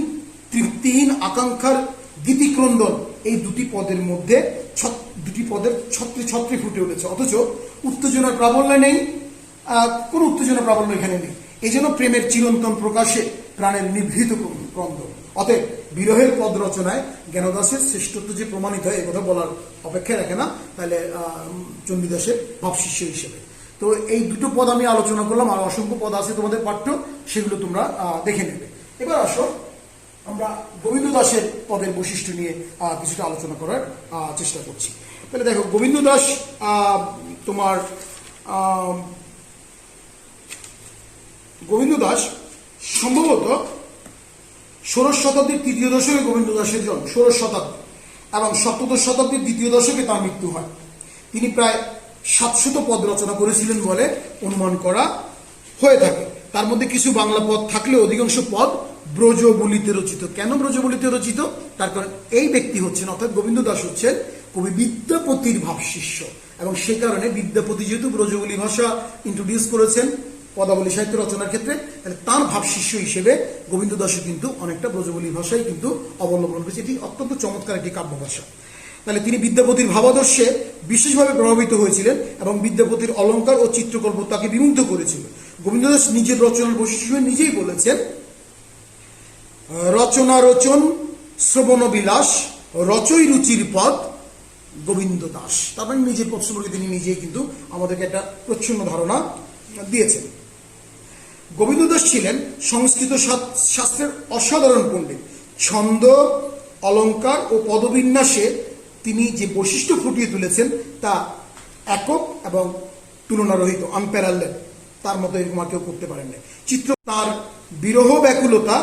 S1: তৃপ্তিহীন আকাঙ্ক্ষার গীতিক্রন্দন, এই দুটি পদের মধ্যে দুটি পদের ছত্রে ছত্রে ফুটে উঠেছে, অথচ উত্তেজনার প্রাবল্য নেই, কোন উত্তেজনা প্রাবল্য এখানে নেই। এই জন্য প্রেমের চিরন্তন প্রকাশে প্রাণের নিভৃত ক্রন্দন। অতএব বিরহের পদ রচনায় জ্ঞানদাসের শ্রেষ্ঠত্ব যে প্রমাণিত হয়, কথা বলার অপেক্ষা রাখে না তাহলে চণ্ডীদাসের ভাবশিষ্য হিসেবে। তো এই দুটো পদ আমি আলোচনা করলাম, আর অসংখ্য পদ আছে তোমাদের পাঠ্য, সেগুলো তোমরা দেখে নেবে। এবার আসো আমরা গোবিন্দ দাসের পদের বৈশিষ্ট্য নিয়ে কিছুটা আলোচনা করার চেষ্টা করছি। তাহলে দেখো, গোবিন্দ দাস তোমার গোবিন্দ দাস সম্ভবত ষোড়শ শতাব্দীর তৃতীয় দশকে গোবিন্দ দাসের জন্ম, ষোড়শ শতাব্দী, এবং সপ্তদশ শতাব্দীর দ্বিতীয় দশকে তার মৃত্যু হয়। তিনি প্রায় 700 পদ রচনা করেছিলেন বলে অনুমান করা হয়ে থাকে। তার মধ্যে কিছু বাংলা পদ থাকলে অধিকাংশ পদ ব্রজবলিতে রচিত। কেন ব্রজবলিতে রচিত? তার কারণ এই ব্যক্তি হচ্ছেন, অর্থাৎ গোবিন্দ দাস হচ্ছেন কবি বিদ্যাপতির ভাবশিষ্য, এবং সে কারণে বিদ্যাপতি যেহেতু ব্রজবলি ভাষা ইন্ট্রোডিউস করেছেন পদাবলী সাহিত্য রচনার ক্ষেত্রে, তাহলে তার ভাবশিষ্য হিসেবে গোবিন্দ দাসও কিন্তু অনেকটা ব্রজবলি ভাষাই কিন্তু অবলম্বন করেছে। এটি অত্যন্ত চমৎকার একটি কাব্য ভাষা। তাহলে তিনি বিদ্যাপতির ভাবাদর্শে বিশেষভাবে প্রভাবিত হয়েছিলেন, এবং বিদ্যাপতির অলঙ্কার ও চিত্রকল্প তাকে বিমুগ্ধ করেছিল। গোবিন্দ দাস নিজের রচনার বৈশিষ্ট্য নিজেই বলেছেন, রচনা রচন শ্রবণ বিলাস রচই রুচির পদ গোবিন্দ দাস। তার মানে নিজের পদ সম্পর্কে তিনি নিজেই কিন্তু আমাদেরকে একটা প্রচ্ছন্ন ধারণা দিয়েছেন। গোবিন্দ দাস ছিলেন সংস্কৃত শাস্ত্রের অসাধারণ পণ্ডিত। ছন্দ, অলঙ্কার ও পদবিন্যাসে তিনি যে বৈশিষ্ট্য ফুটিয়ে তুলেছেন তা একক এবং তুলনারহিত, আনপ্যারালেল। তার মতো এরকম আর কেউ করতে পারেন না। চিত্র, তার বিরহ ব্যাকুলতা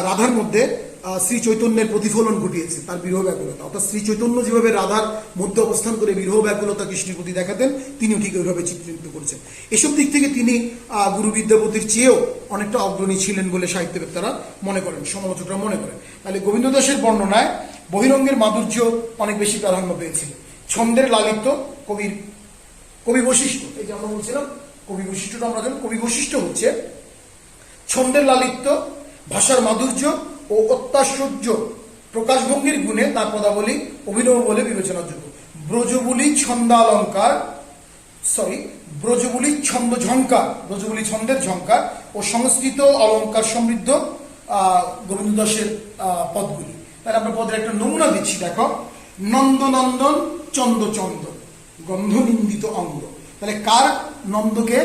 S1: রাধার মধ্যে শ্রী চৈতন্যের প্রতিফলন ঘটিয়েছে। তার বিরহ ব্যাকুলতা, অর্থাৎ শ্রী চৈতন্য যেভাবে রাধার মধ্যে অবস্থান করে বিরহ ব্যাকুলতা কৃষ্ণের প্রতি দেখাতেন, তিনিও ঠিক ওইভাবে চিত্রিত করেছেন। এসব দিক থেকে তিনি গুরু বিদ্যাপতির চেয়েও অনেকটা অগ্রণী ছিলেন বলে সাহিত্যবেত্তারা মনে করেন, সমালোচকরা মনে করেন। তাহলে গোবিন্দ দাসের বর্ণনায় বহিরঙ্গের মাধুর্য অনেক বেশি প্রাধান্য পেয়েছিল। ছন্দের লালিত্য কবি বৈশিষ্ট্য, এই যে আমরা বলছিলাম কবি বৈশিষ্ট্যটা আমরা জানি। কবি বৈশিষ্ট্য হচ্ছে ছন্দের লালিত্য, ভাষার মাধুর্য ও অত্যাশ্চর্য প্রকাশভঙ্গির গুণে তার পদাবলী অভিনব বলে বিবেচনাযোগ্য। ব্রজবুলি ছন্দালঙ্কার, ব্রজবুলি ছন্দ ঝঙ্কার, ব্রজবুলি ছন্দের ঝঙ্কার ও সংস্কৃত অলঙ্কার সমৃদ্ধ গোবিন্দ দাসের পদগুলি। তাহলে আমরা পদের একটা নমুনা দিচ্ছি, দেখো। নন্দনন্দন চন্দ চন্দ গন্ধ নিন্দিত অঙ্গ। তাহলে কার নন্দকে?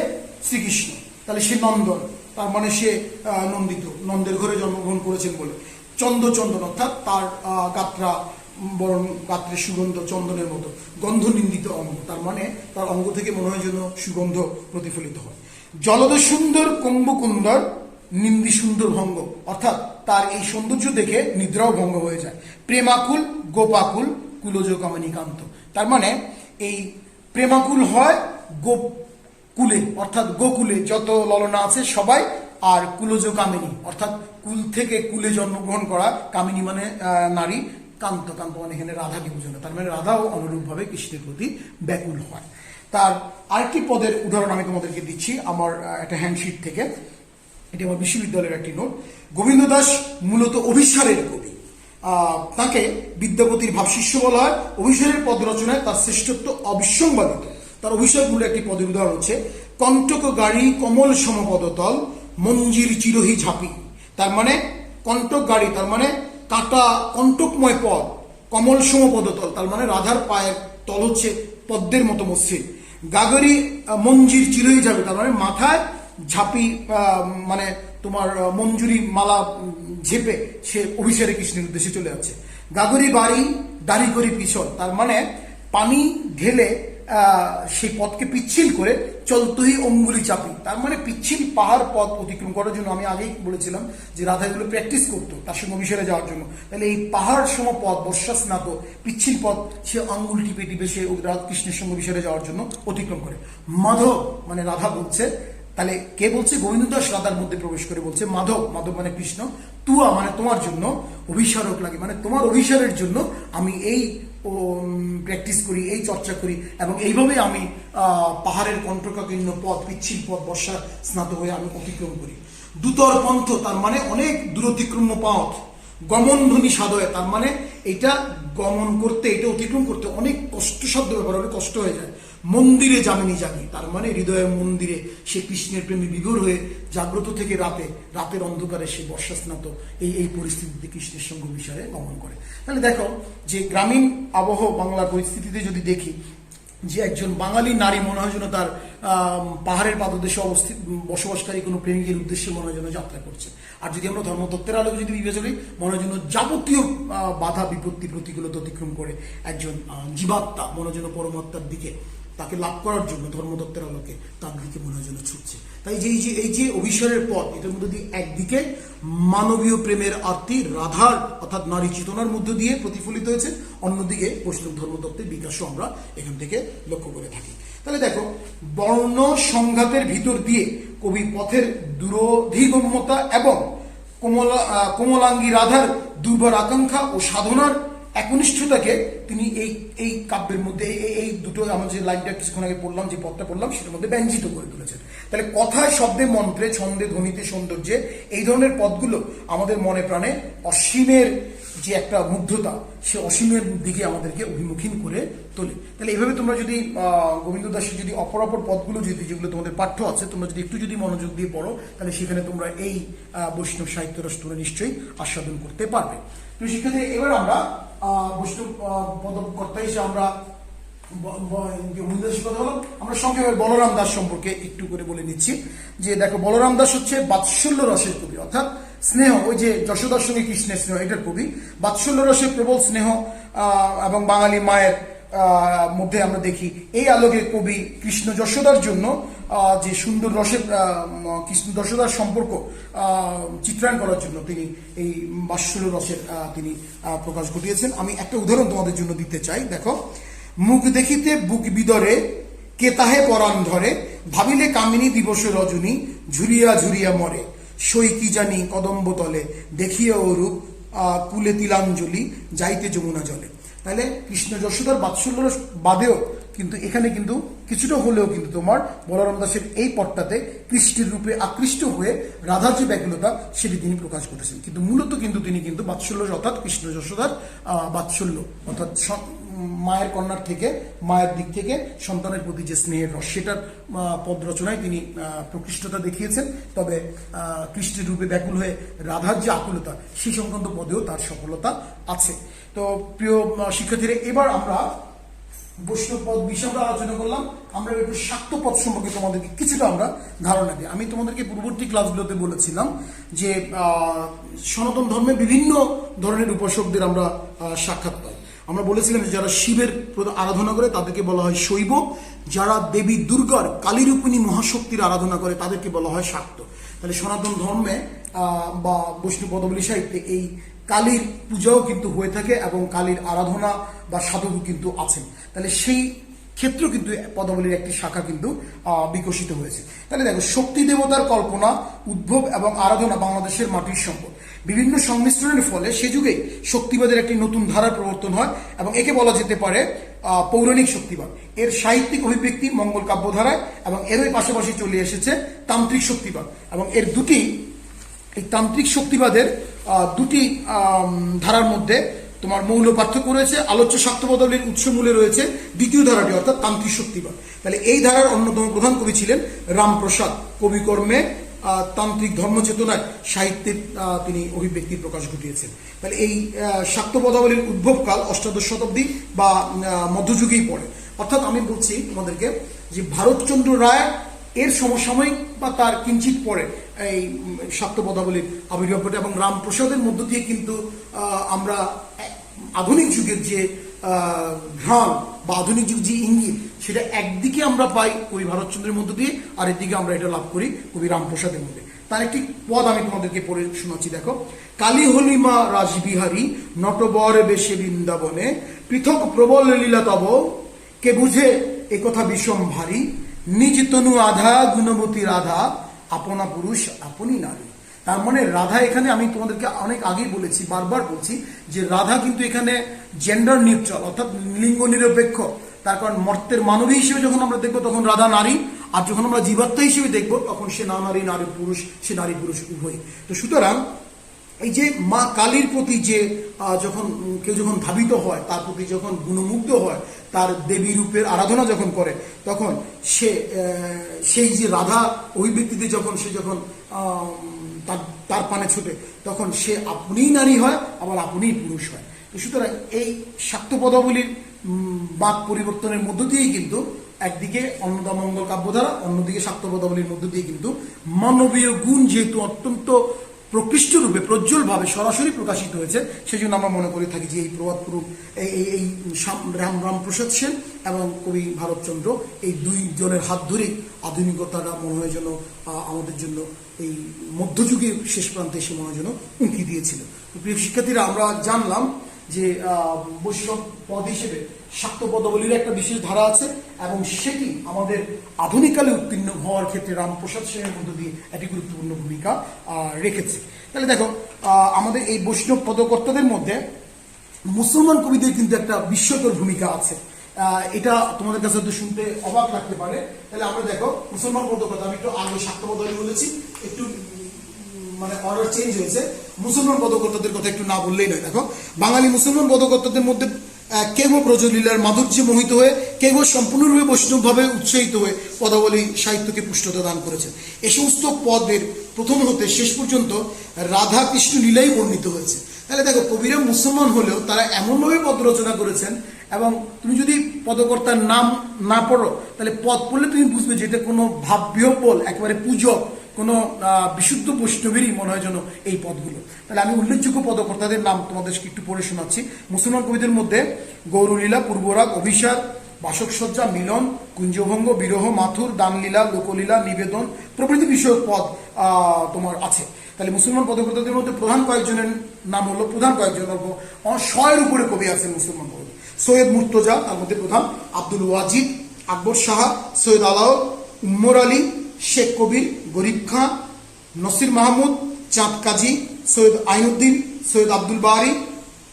S1: শ্রীকৃষ্ণ। তাহলে সে নন্দন, তার মানে সে নন্দিত, নন্দের ঘরে জন্মগ্রহণ করেছেন বলে। চন্দ চন্দন, অর্থাৎ তার গাত্রের সুগন্ধ চন্দনের মতো। গন্ধ নিন্দিত অঙ্গ, তার মানে তার অঙ্গ থেকে মনে হয় যেন সুগন্ধ প্রতিফলিত হয়। জলদ সুন্দর কুম্ভকুন্দর নিন্দি সুন্দর ভঙ্গ, অর্থাৎ তার এই সৌন্দর্য দেখে নিদ্রাও ভঙ্গ হয়ে যায়। প্রেমাকুল গোপাকুল কুলজ কামিনীকান্ত, তার মানে এই প্রেমাকুল হয় গোকুলে, অর্থাৎ গোকুলে যত ললনা আছে সবাই, আর কুলজ কামিনী অর্থাৎ কুল থেকে কুলে জন্মগ্রহণ করা, কামিনী মানে নারী, কান্ত, কান্ত মানে এখানে রাধাকে বোঝানো, তার মানে রাধাও অনুরূপভাবে কৃষ্ণের প্রতি ব্যাকুল হয়। তার আরেকটি পদের উদাহরণ আমি তোমাদেরকে দিচ্ছি আমার একটা হ্যান্ডশিট থেকে, এটি আমার বিশ্ববিদ্যালয়ের একটি নোট। গোবিন্দ দাস মূলত অভিসারের কবি, তাকে বিদ্যাপতির ভাবশিষ্য বলা হয়। অভিসারের পদ রচনায় তার শ্রেষ্ঠত্ব অবিসংবাদিত। তার অভিসারগুলো একটি পদের উদাহরণ হচ্ছে কণ্টক গাড়ি কমল সমপদতল মঞ্জির চিরহি ঝাঁপি। তার মানে কণ্টক গাড়ি তার মানে কাঁটা কণ্টকময় পদ, কমল সমপদতল তার মানে রাধার পায়ের তল হচ্ছে পদ্মের মতো মসৃণ। গাগরি মঞ্জির চিরহি যাবে তার মানে মাথায় ঝাঁপি মানে তোমার মঞ্জুরি মালা ঝেপে সে অভিসারে কৃষ্ণের উদ্দেশ্যে চলে যাচ্ছে। গাগরি বাড়ি দাড়ি করি পিছল তার মানে পানি ঢেলে সেই পথকে পিচ্ছিল করে চলতহি অঙ্গুলি চাপি তার মানে পিচ্ছিল পাহাড় পথ অতিক্রম করার জন্য, আমি আগেই বলেছিলাম যে রাধা এগুলো প্র্যাকটিস করতো তার সঙ্গে অভিসারে যাওয়ার জন্য। তাহলে এই পাহাড় সম পথ বর্ষা স্নাত পিচ্ছিল পথ সে আঙ্গুল টিপে টিপে সে কৃষ্ণের সঙ্গে অভিসারে যাওয়ার জন্য অতিক্রম করে। মাধব মানে রাধা বলছে, তাহলে কে বলছে? গোবিন্দ দাস রাধার মধ্যে প্রবেশ করে বলছে মাধব, মাধব মানে কৃষ্ণ, তুয়া মানে তোমার জন্য, অভিসারক লাগে মানে তোমার অভিসারের জন্য আমি এই প্র্যাকটিস করি, এই চর্চা করি এবং এইভাবে আমি পাহাড়ের কণ্টকাকীর্ণ পথ পিচ্ছিল পথ বর্ষা স্নাত হয়ে আমি অতিক্রম করি। দুতর পন্থ তার মানে অনেক দূরতিক্রম্য পথ। গমন ধ্বনি সাধয় তার মানে এটা গমন করতে, এটা অতিক্রম করতে অনেক কষ্টসাধ্য ব্যাপার, অনেক কষ্ট হয়ে যায়। মন্দিরে যামিনী জাগি তার মানে হৃদয়ের মন্দিরে সে কৃষ্ণের প্রেমে বিভোর হয়ে জাগ্রত থেকে রাতের অন্ধকারে সে বর্ষা স্নাত এই পরিস্থিতিতে কৃষ্ণের সঙ্গে অভিসারে গমন করে। তাহলে দেখো যে গ্রামীণ আবহ বাংলার পরিস্থিতিতে যদি দেখি যে একজন বাঙালি নারী মনে হয় যেন তার পাহাড়ের পাদদেশে বসবাসকারী কোনো প্রেমিকের উদ্দেশ্যে মনে হয় যেন যাত্রা করছে। আর যদি আমরা ধর্মতত্ত্বের আলোকে যদি বিবেচনা করি মনে হয় যেন যাবতীয় বাধা বিপত্তি প্রতিকূলতা অতিক্রম করে একজন জীবাত্মা মনে হয় যেন পরমাত্মার দিকে তাকে লাভ করার জন্য ধর্মতত্ত্বের আলোকে তার দিকে মনে হয় যেন ছুটছে। তাই যে এই যে অভিসারের পথ এটার মধ্যে দিয়ে একদিকে মানবীয় প্রেমের আরতি রাধার অর্থাৎ নারী চেতনার মধ্য দিয়ে প্রতিফলিত হয়েছে, অন্যদিকে বৈষ্ণব ধর্মতত্ত্বের বিকাশও আমরা এখান থেকে লক্ষ্য করে থাকি। তাহলে দেখো বর্ণ সংঘাতের ভিতর দিয়ে কবি পথের দুরধিগম্যতা এবং কোমলাঙ্গী রাধার দুর্বার আকাঙ্ক্ষা ও সাধনার একনিষ্ঠতাকে তিনি এই কাব্যের মধ্যে এই দুটো আমার যে লাইনটা কিছুক্ষণ আগে পড়লাম, যে পদটা পড়লাম সেটার মধ্যে ব্যঞ্জিত করে তুলেছেন। তাহলে কথায় শব্দে মন্ত্রে ছন্দে ধ্বনিতে সৌন্দর্যে এই ধরনের পদগুলো আমাদের মনে প্রাণে অসীমের যে একটা মুগ্ধতা সে অসীমের দিকে আমাদেরকে অভিমুখীন করে তোলে। তাহলে এইভাবে তোমরা যদি গোবিন্দ দাসের যদি অপর পদগুলো যেগুলো তোমাদের পাঠ্য আছে তোমরা যদি একটু যদি মনোযোগ দিয়ে পড়ো তাহলে সেখানে তোমরা এই বৈষ্ণব সাহিত্য রস তোমরা নিশ্চয়ই আস্বাদন করতে পারবে। তো শিক্ষার্থী এবার আমরা বৈষ্ণব পদকর্তা হিসেবে আমরা আমরা সংক্ষেপে বলরাম দাস সম্পর্কে একটু করে বলে নিচ্ছি। যে দেখো বলরাম দাস হচ্ছে বাৎসল্য রসের কবি, অর্থাৎ স্নেহ, ওই যে যশোদার সঙ্গে কৃষ্ণের স্নেহ এটার কবি। বাৎসল্য রসের প্রবল স্নেহ এবং বাঙালি মায়ের মধ্যে আমরা দেখি এই আলোকে কবি কৃষ্ণ যশোদার জন্য যে সুন্দর রসের কৃষ্ণ যশোদার সম্পর্ক চিত্রায়ন করার জন্য তিনি এই বাৎসল্য রসের তিনি প্রকাশ ঘটিয়েছেন। আমি একটা উদাহরণ তোমাদের জন্য দিতে চাই। দেখো মুখ দেখিতে বুক বিদরে কে তাহে পরাণ ধরে ভাবিলে কামিনী দিবস রজনী ঝুরিয়া ঝুরিয়া মরে সই কি জানি কদম্ব তলে দেখিয়া ও রূপ কুলে তিলাঞ্জলি যাইতে যমুনা জলে। তাহলে কৃষ্ণ যশোদার বাৎসল্য বাদেও কিন্তু এখানে কিন্তু কিছুটা হলেও কিন্তু তোমার বলরাম দাসের এই পটটাতে কৃষ্ণের রূপে আকৃষ্ট হয়ে রাধার যে ব্যাকুলতা সেটি তিনি প্রকাশ করেছেন। কিন্তু মূলত কিন্তু তিনি কিন্তু বাৎসল্য অর্থাৎ কৃষ্ণ যশোদার বাৎসল্য অর্থাৎ মায়ের কন্যার থেকে মায়ের দিক থেকে সন্তানের প্রতি যে স্নেহের রস সেটার পদ রচনায় তিনি প্রকৃষ্টতা দেখিয়েছেন। তবে কৃষ্ণের রূপে ব্যাকুল হয়ে রাধার যে আকুলতা সেই সংক্রান্ত পদেও তার সফলতা আছে। তো প্রিয় শিক্ষার্থীরা এবার আমরা বৈষ্ণব পদ বিষয়ে আমরা আলোচনা করলাম। আমরা একটু শাক্ত পদ সম্পর্কে তোমাদেরকে কিছুটা আমরা ধারণা দিই। আমি তোমাদেরকে পূর্ববর্তী ক্লাসগুলোতে বলেছিলাম যে সনাতন ধর্মে বিভিন্ন ধরনের উপাসকদের আমরা সাক্ষাৎ পাই। আমরা বলেছিলাম যে যারা শিবের আরাধনা করে তাদেরকে বলা হয় শৈব, যারা দেবী দুর্গার কালীরূপিণী মহাশক্তির আরাধনা করে তাদেরকে বলা হয় শাক্ত। তাহলে সনাতন ধর্মে বা বৈষ্ণব পদাবলী সাহিত্যে এই কালীর পূজাও কিন্তু হয়ে থাকে এবং কালীর আরাধনা বা সাধকও কিন্তু আছেন। তাহলে সেই ক্ষেত্র কিন্তু পদাবলীর একটি শাখা কিন্তু বিকশিত হয়েছে। তাহলে দেখো শক্তি দেবতার কল্পনা উদ্ভব এবং আরাধনা বাংলাদেশের মাটির সম্পদ। বিভিন্ন সংমিশ্রণের ফলে সে যুগে শক্তিবাদের একটি নতুন ধারার প্রবর্তন হয় এবং একে বলা যেতে পারে পৌরাণিক শক্তিবাদ। এর সাহিত্যিক অভিব্যক্তি মঙ্গল কাব্যধারায় এবং এরই পাশাপাশি চলে এসেছে তান্ত্রিক শক্তিবাদ। এবং এর এই তান্ত্রিক শক্তিবাদের দুটি ধারার মধ্যে তোমার মৌল পার্থক্য রয়েছে। আলোচ্য শাক্ত পদাবলীর উৎসমূলে রয়েছে দ্বিতীয় ধারাটি অর্থাৎ তান্ত্রিক শক্তিবাদ। তাহলে এই ধারার অন্যতম প্রধান কবি ছিলেন রামপ্রসাদ। কবিকর্মে তান্ত্রিক ধর্মচেতনায় সাহিত্যের তিনি অভিব্যক্তির প্রকাশ ঘটিয়েছেন। তাহলে এই শাক্ত পদাবলীর উদ্ভবকাল অষ্টাদশ শতাব্দী বা মধ্যযুগেই পড়ে। অর্থাৎ আমি বলছি তোমাদেরকে যে ভারতচন্দ্র রায় এর সমসাময়িক বা তার কিঞ্চিত পরে এই শাক্ত পদাবলীর আবির্ভাব ঘটে এবং রামপ্রসাদের মধ্য দিয়ে কিন্তু আমরা আধুনিক যুগের যে ঘ্রাণ বা আধুনিক যুগ যে ইঙ্গিত সেটা একদিকে আমরা পাই কবি ভারতচন্দ্রের মধ্য দিয়ে, আর একদিকে আমরা এটা লাভ করি কবি রামপ্রসাদের মধ্যে। তার একটি পদ আমি তোমাদেরকে পড়ে শোনাচ্ছি, দেখো। কালী হলিমা রাজবিহারী নটবর বেশে বৃন্দাবনে, পৃথক প্রবল লীলা তব কে বুঝে একথা বিষম ভারী, নিজ তনু আধা গুণবতী রাধা, আপনা পুরুষ আপনি নারী। তার মানে রাধা এখানে, আমি তোমাদেরকে অনেক আগেই বলেছি, বারবার বলছি যে রাধা কিন্তু এখানে জেন্ডার নিউট্রাল অর্থাৎ লিঙ্গ নিরপেক্ষ। তার কারণ মর্তের মানবী হিসেবে যখন আমরা দেখবো তখন রাধা নারী, আর যখন আমরা জীবাত্মা হিসেবে দেখবো তখন সে না নারী নারী পুরুষ, সে নারী পুরুষ উভয়। তো সুতরাং এই যে মা কালীর প্রতি যে যখন কেউ যখন ধাবিত হয়, তার প্রতি যখন গুণমুগ্ধ হয়, তার দেবী রূপের আরাধনা যখন করে, তখন সে সেই যে রাধা অভিব্যক্তিতে যখন সে যখন তার পানে ছুটে, তখন সে আপনিই নারী হয় আবার আপনিই পুরুষ হয়। তো সুতরাং এই শাক্ত পদাবলীর বাক পরিবর্তনের মধ্য দিয়েই কিন্তু একদিকে অন্নদা মঙ্গল কাব্যধারা, অন্যদিকে শাক্ত পদাবলীর মধ্য দিয়ে কিন্তু মানবীয় গুণ যেহেতু অত্যন্ত প্রকৃষ্ট রূপে প্রজ্জ্বলভাবে সরাসরি প্রকাশিত হয়েছে, সেই জন্য আমরা মনে করে থাকি যে এই প্রবাদপুরুষ এই রামপ্রসাদ সেন এবং কবি ভারতচন্দ্র এই দুইজনের হাত ধরেই আধুনিকতাটা মনে হয় যেন আমাদের জন্য এই মধ্যযুগের শেষ প্রান্তে এসে মনে হয় যেন উঁকি দিয়েছিল। প্রিয় শিক্ষার্থীরা, আমরা জানলাম যে বৈষ্ণব পদ হিসেবে শাক্ত পদাবলীর একটা বিশেষ ধারা আছে এবং সেটি আমাদের আধুনিককালে উত্তীর্ণ হওয়ার ক্ষেত্রে রামপ্রসাদ সেনের মধ্য দিয়ে একটি গুরুত্বপূর্ণ ভূমিকা রেখেছে। তাহলে দেখো, আমাদের এই বৈষ্ণব পদকর্তাদের মধ্যে মুসলমান কবিদের কিন্তু একটা বিস্ময়কর ভূমিকা আছে। এটা তোমাদের কাছে হয়তো শুনতে অবাক লাগতে পারে। তাহলে আমরা দেখো মুসলমান পদকর্তা, আমি একটু আগে শাক্ত পদাবলী বলেছি, একটু মানে অর্ডার চেঞ্জ হয়েছে, মুসলমান পদকর্তাদের কথা একটু না বললেই নয়। দেখো, বাঙালি মুসলমান পদকর্তাদের মধ্যে কেহ ব্রজলীলার মাধুর্যে মোহিত হয়ে, কেহ সম্পূর্ণরূপে বৈষ্ণবভাবে উৎসাহিত হয়ে পদাবলী সাহিত্যকে পুষ্টতা দান করেছেন। এই সমস্ত পদের প্রথম হতে শেষ পর্যন্ত রাধা কৃষ্ণ লীলাই বর্ণিত হয়েছে। তাহলে দেখো, কবিরা মুসলমান হলেও তারা এমনভাবে পদ রচনা করেছেন, এবং তুমি যদি পদকর্তার নাম না পড়ো তাহলে পদ পড়লে তুমি বুঝবে যে এটা কোনো ভাববিহ্বল, একেবারে পূজক, কোনো বিশুদ্ধ বৈষ্ণবেরই মনে হয় যেন এই পদগুলো। তাহলে আমি উল্লেখযোগ্য পদকর্তাদের নাম তোমাদেরকে একটু পড়ে শোনাচ্ছি। মুসলমান কবিদের মধ্যে গৌরলীলা, পূর্বরাগ, অভিসার, বাসকসজ্জা, মিলন, কুঞ্জভঙ্গ, বিরহ, মাথুর, দানলীলা, লোকলীলা, নিবেদন প্রভৃতি বিষয়ক পদ তোমার আছে। তাহলে মুসলমান পদকর্তাদের মধ্যে প্রধান কয়েকজনের নাম হলো, প্রধান কয়েকজন অল্প 100-এর উপরে কবি আছেন মুসলমান পদ। সৈয়দ মুর্তজা তার মধ্যে প্রধান, আব্দুল ওয়াজিদ, আকবর শাহ, সৈয়দ আলাউল, উম্মর আলী, শেখ কবির, গরিব খাঁ, নসির মাহমুদ, চাঁদ কাজী, সৈয়দ আইনুদ্দিন, সৈয়দ আব্দুল বারি,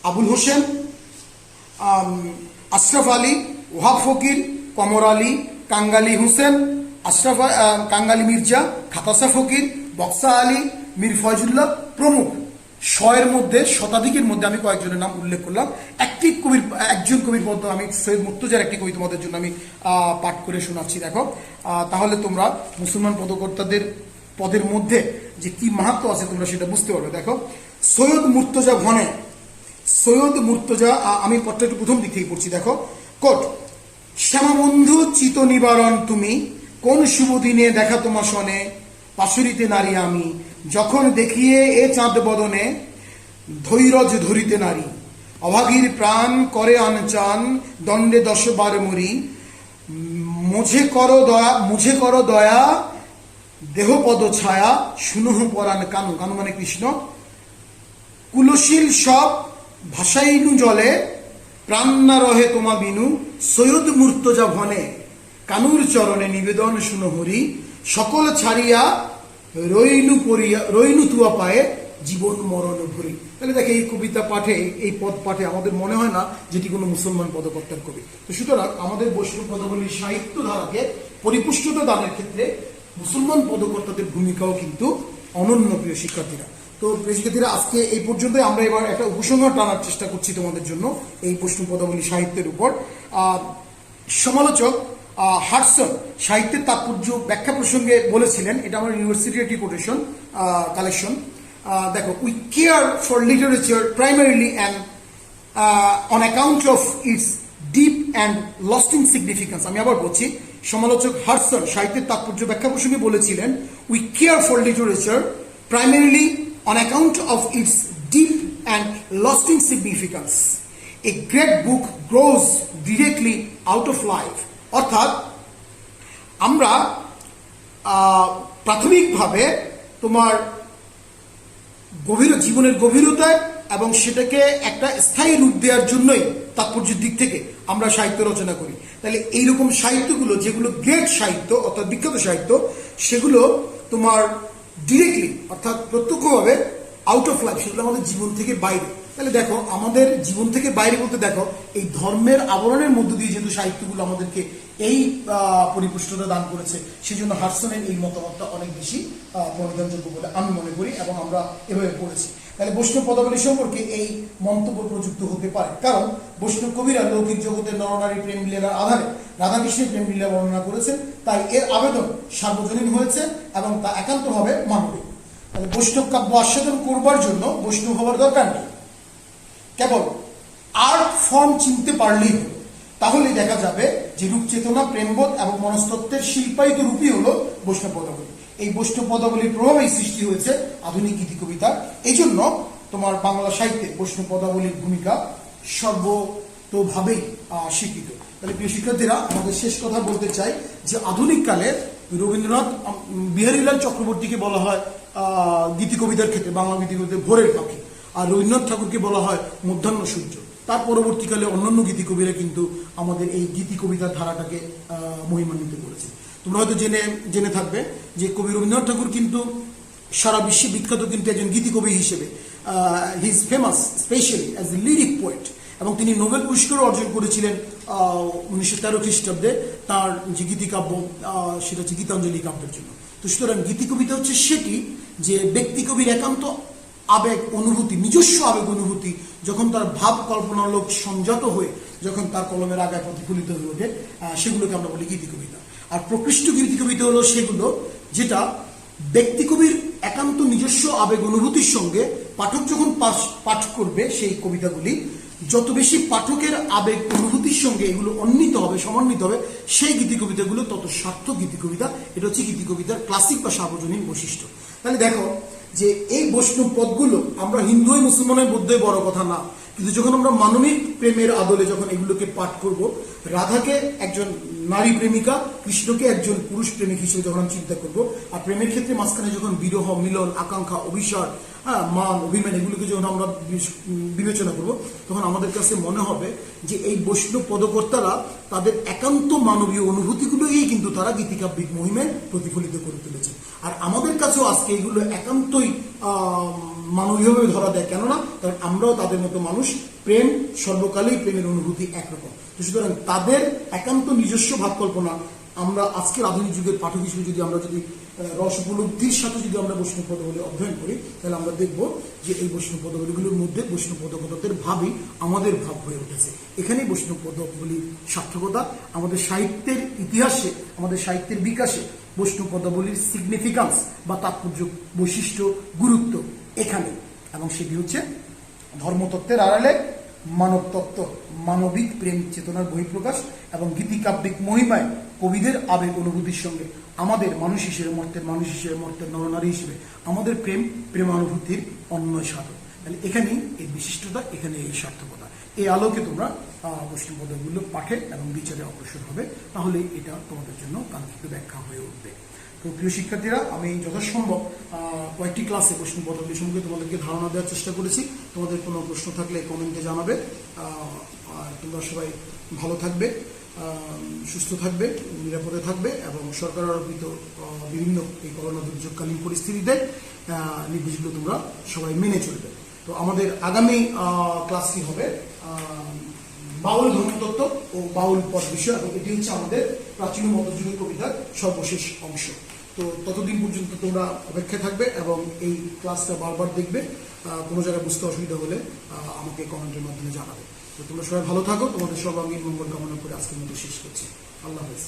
S1: আবুল হোসেন, আশরাফ আলী, ওহাব ফকির, কমর আলী, কাঙ্গালি হুসেন, কাঙ্গালি মির্জা, খাতাসা ফকির, বক্সা আলী, মীর ফয়জুল্লাহ প্রমুখ। 100-এর মধ্যে, শতাধিকের মধ্যে আমি কয়েকজনের নাম উল্লেখ করলাম। একজন কবির পদ আমি সৈয়দ মুর্তজার একটি কবি তোমাদের জন্য আমি পাঠ করে শোনাচ্ছি। দেখো, তাহলে তোমরা মুসলমান পদকর্তাদের পদের মধ্যে যে কি মাহাত্ম আছে তোমরা সেটা বুঝতে পারবে। দেখো, সৈয়দ মুর্তজা ঘনে, সৈয়দ মুর্তজা, আমি পদটা একটু প্রথম দিক থেকে পড়ছি। দেখো, কোট, শ্যামাবন্ধু চিত নিবারণ তুমি, কোন শুভ দিনে দেখা তোমার শনে, পাশুরিতে নারী আমি, যখন দেখিয়ে এ চাঁদ বদনে, ধৈরজ ধরিতে নারী, অভাগীর প্রাণ করে আনচান, দণ্ডে 10 বার মরি, মুঝে করো দয়া, দেহ পদ ছায়া, শুনহ পরাণ কানু, কানু মানে কৃষ্ণ, কুলশীল সব ভাসাইনু জলে, প্রাণ না রহে তোমা বিনু, সৈয়দ মুর্তজা ভনে, কানুর চরণে নিবেদন শুনো হরি, সকল ছাড়িয়া রইনু তুয়া পায়ে, জীবন মরণ ভরি। তাহলে দেখে এই কবিতা পাঠে, এই পদ পাঠে আমাদের মনে হয় না যেটি কোনো মুসলমান পদকর্তার কবি। তো সুতরাং আমাদের বৈষ্ণব পদাবলীর সাহিত্য ধারাকে পরিপুষ্টতা দানের ক্ষেত্রে মুসলমান পদকর্তাদের ভূমিকাও কিন্তু অনন্য, প্রিয় শিক্ষার্থীরা। তো প্রিয় শিক্ষার্থীরা, আজকে এই পর্যন্তই। আমরা এবার একটা উপসংহার টানার চেষ্টা করছি তোমাদের জন্য এই বৈষ্ণব পদাবলী সাহিত্যের উপর। সমালোচক হাডসন সাহিত্যের তাৎপর্য ব্যাখ্যা প্রসঙ্গে বলেছিলেন, এটা আমার ইউনিভার্সিটির একটি কোটেশন কালেকশন। দেখো, we care for literature primarily and on account of its deep and lasting significance. আমি আবার বলছি, সমালোচক হাডসন সাহিত্যের তাৎপর্য ব্যাখ্যা প্রসঙ্গে বলেছিলেন, we care for literature primarily on account of its deep and lasting significance. A great book grows directly out of life. অর্থাৎ আমরা প্রাথমিকভাবে তোমার জীবনের গভীরতায় এবং সেটাকে একটা স্থায়ী রূপ দেওয়ার জন্যই তাৎপর্যের দিক থেকে আমরা সাহিত্য রচনা করি। তাহলে এইরকম সাহিত্যগুলো, যেগুলো গ্রেট সাহিত্য অর্থাৎ বিখ্যাত সাহিত্য, সেগুলো তোমার ডিরেক্টলি অর্থাৎ প্রত্যক্ষভাবে আউট অফ লাইফ, সেগুলো আমাদের জীবন থেকে বাইরে। তাহলে দেখো, আমাদের জীবন থেকে বাইরে বলতে দেখো, এই ধর্মের আবরণের মধ্য দিয়ে যেহেতু সাহিত্যগুলো আমাদেরকে এই পরিপুষ্টতা দান করেছে, সেই জন্য হাডসনের এই মতামতটা অনেক বেশি পরিধানযোগ্য বলে আমি মনে করি এবং আমরা এভাবে পড়েছি। তাহলে বৈষ্ণব পদাবলী সম্পর্কে এই মন্তব্য প্রযুক্ত হতে পারে, কারণ বৈষ্ণব কবিরা লৌকিক জগতের নরনারী প্রেম লীলার আধারে রাধাকৃষ্ণের প্রেম লীলা বর্ণনা করেছেন, তাই এর আবেদন সার্বজনীন হয়েছে এবং তা একান্তভাবে মানবিক। বৈষ্ণব কাব্য আস্বাদন করবার জন্য বৈষ্ণব হওয়ার দরকার নেই, কেবল আর্ট ফর্ম চিনতে পারলেই হলো। তাহলে দেখা যাবে যে রূপচেতনা, প্রেমবোধ এবং মনস্তত্ত্বের শিল্পায়িত রূপই হলো বৈষ্ণব পদাবলী। এই বৈষ্ণব পদাবলীর প্রভাবেই সৃষ্টি হয়েছে আধুনিক গীতি কবিতার। এই জন্য তোমার বাংলা সাহিত্যে বৈষ্ণব পদাবলীর ভূমিকা সর্বতোভাবেই স্বীকৃত। তাহলে প্রিয় শিক্ষার্থীরা, আমাদের শেষ কথা বলতে চাই যে আধুনিক কালে রবীন্দ্রনাথ, বিহারীলাল চক্রবর্তীকে বলা হয় গীতি কবিতার ক্ষেত্রে, বাংলা গীতি কবিতার ভোরের পাখি, আর রবীন্দ্রনাথ ঠাকুরকে বলা হয় মধ্যাহ্ন সূর্য। তার পরবর্তীকালে অন্যান্য গীতি কবিরা কিন্তু আমাদের এই গীতি কবিতার ধারাটাকে মহিমান্বিত করেছে। তোমরা হয়তো জেনে থাকবে যে কবি রবীন্দ্রনাথ ঠাকুর কিন্তু সারা বিশ্বে বিখ্যাত কিন্তু একজন গীতি কবি হিসেবে। He is famous specially as a lyric poet, এবং তিনি নোবেল পুরস্কারও অর্জন করেছিলেন 1913 খ্রিস্টাব্দে তার যে গীতিকাব্য, সেটা হচ্ছে গীতাঞ্জলি কাব্যের জন্য। তো সুতরাং গীতি কবিতা হচ্ছে সেটি যে ব্যক্তি কবির একান্ত আবেগ অনুভূতি, নিজস্ব আবেগ অনুভূতি যখন তার ভাব কল্পনালোক সংযত হয়ে যখন তার কলমের আগায় প্রতিফলিত হয়ে ওঠে, সেগুলোকে আমরা বলি গীতি কবিতা। আর প্রকৃষ্ট গীতি কবিতা হলো সেগুলো যেটা ব্যক্তি কবির একান্ত নিজস্ব আবেগ অনুভূতির সঙ্গে পাঠক যখন পাঠ করবে, সেই কবিতাগুলি যত বেশি পাঠকের আবেগ অনুভূতির সঙ্গে এগুলো অন্বিত হবে, সমন্বিত হবে, সেই গীতি কবিতাগুলো তত সার্থক গীতি কবিতা। এটা হচ্ছে গীতি কবিতার ক্লাসিক বা সার্বজনীন বৈশিষ্ট্য। তাহলে দেখো যে এই বৈষ্ণব পদগুলো আমরা হিন্দু হয়ে মুসলমানের মধ্যে বড় কথা না, কিন্তু যখন আমরা মানবিক প্রেমের আদলে যখন এগুলোকে পাঠ করব, রাধাকে একজন নারী প্রেমিকা, কৃষ্ণকে একজন পুরুষ প্রেমিক হিসেবে যখন আমি চিন্তা করবো, আর প্রেমের ক্ষেত্রে মাঝখানে যখন বিরহ, মিলন, আকাঙ্ক্ষা, অভিসার, মান, অভিমান এগুলোকে যখন আমরা বিবেচনা করব, তখন আমাদের কাছে মনে হবে যে এই বৈষ্ণব পদকর্তারা তাদের একান্ত মানবীয় অনুভূতিগুলোই কিন্তু তারা গীতিকাব্যিক মহিমায় প্রতিফলিত করে তুলেছে। আর আমাদের কাছেও আজকে এগুলো একান্তই মানবীয়ভাবে ধরা দেয়, কেননা কারণ আমরাও তাদের মতো মানুষ, প্রেম সর্বকালেই প্রেমের অনুভূতি একরকম। সুতরাং তাদের একান্ত নিজস্ব ভাব কল্পনা আমরা আজকের আধুনিক যুগের পাঠক হিসেবে যদি রস উপলব্ধির সাথে যদি আমরা বৈষ্ণব পদাবলী অধ্যয়ন করি, তাহলে আমরা দেখব যে এই বৈষ্ণব পদাবলীগুলোর মধ্যে বৈষ্ণব পদকতাদের ভাবই আমাদের ভাব হয়ে উঠেছে। এখানেই বৈষ্ণব পদাবলীর সার্থকতা, আমাদের সাহিত্যের ইতিহাসে, আমাদের সাহিত্যের বিকাশে বৈষ্ণব পদাবলীর সিগনিফিক্যান্স বা তাৎপর্য, বৈশিষ্ট্য, গুরুত্ব এখানে। এবং সেটি হচ্ছে ধর্মতত্ত্বের আড়ালে মানব তত্ত্ব, মানবিক প্রেম চেতনার বহিঃপ্রকাশ এবং গীতিকাব্যিক মহিমায় কবিদের আবেগ অনুভূতির সঙ্গে আমাদের মানুষ হিসেবে, মর্তের নরনারী হিসেবে আমাদের প্রেমানুভূতির অন্যয় সাধন। তাহলে এখানেই এই বিশিষ্টতা, এখানে এই সার্থকতা। এই আলোকে তোমরা বৈষ্ণব পদগুলো পাঠে এবং বিচারে অগ্রসর হবে, তাহলে এটা তোমাদের জন্য কাঙ্ক্ষিত ব্যাখ্যা হয়ে উঠবে। তো প্রিয় শিক্ষার্থীরা, আমি যথাসম্ভব কয়েকটি ক্লাসে বৈষ্ণব পদাবলী সম্পর্কে তোমাদেরকে ধারণা দেওয়ার চেষ্টা করেছি। তোমাদের কোনো প্রশ্ন থাকলে কমেন্টে জানাবে। আর তোমরা সবাই ভালো থাকবে। সুস্থ থাকবে, নিরাপদে থাকবে এবং সরকার আরোপিত বিভিন্ন এই করোনা দুর্যোগকালীন পরিস্থিতিতে নির্দেশগুলো তোমরা সবাই মেনে চলবে। তো আমাদের আগামী ক্লাসটি হবে বাউল ধর্মতত্ত্ব ও বাউল পদ বিষয়, এবং এটি হচ্ছে আমাদের প্রাচীন ও মধ্যযুগের কবিতার সর্বশেষ অংশ। তো ততদিন পর্যন্ত তোমরা অপেক্ষায় থাকবে এবং এই ক্লাসটা বারবার দেখবে। কোনো জায়গায় বুঝতে অসুবিধা হলে আমাকে কমেন্টের মাধ্যমে জানাবে। তো তোমরা সবাই ভালো থাকো, তোমাদের সর্বাঙ্গীন মঙ্গল কামনা করে আজকের মতো শেষ করছি। আল্লাহ হাফেজ।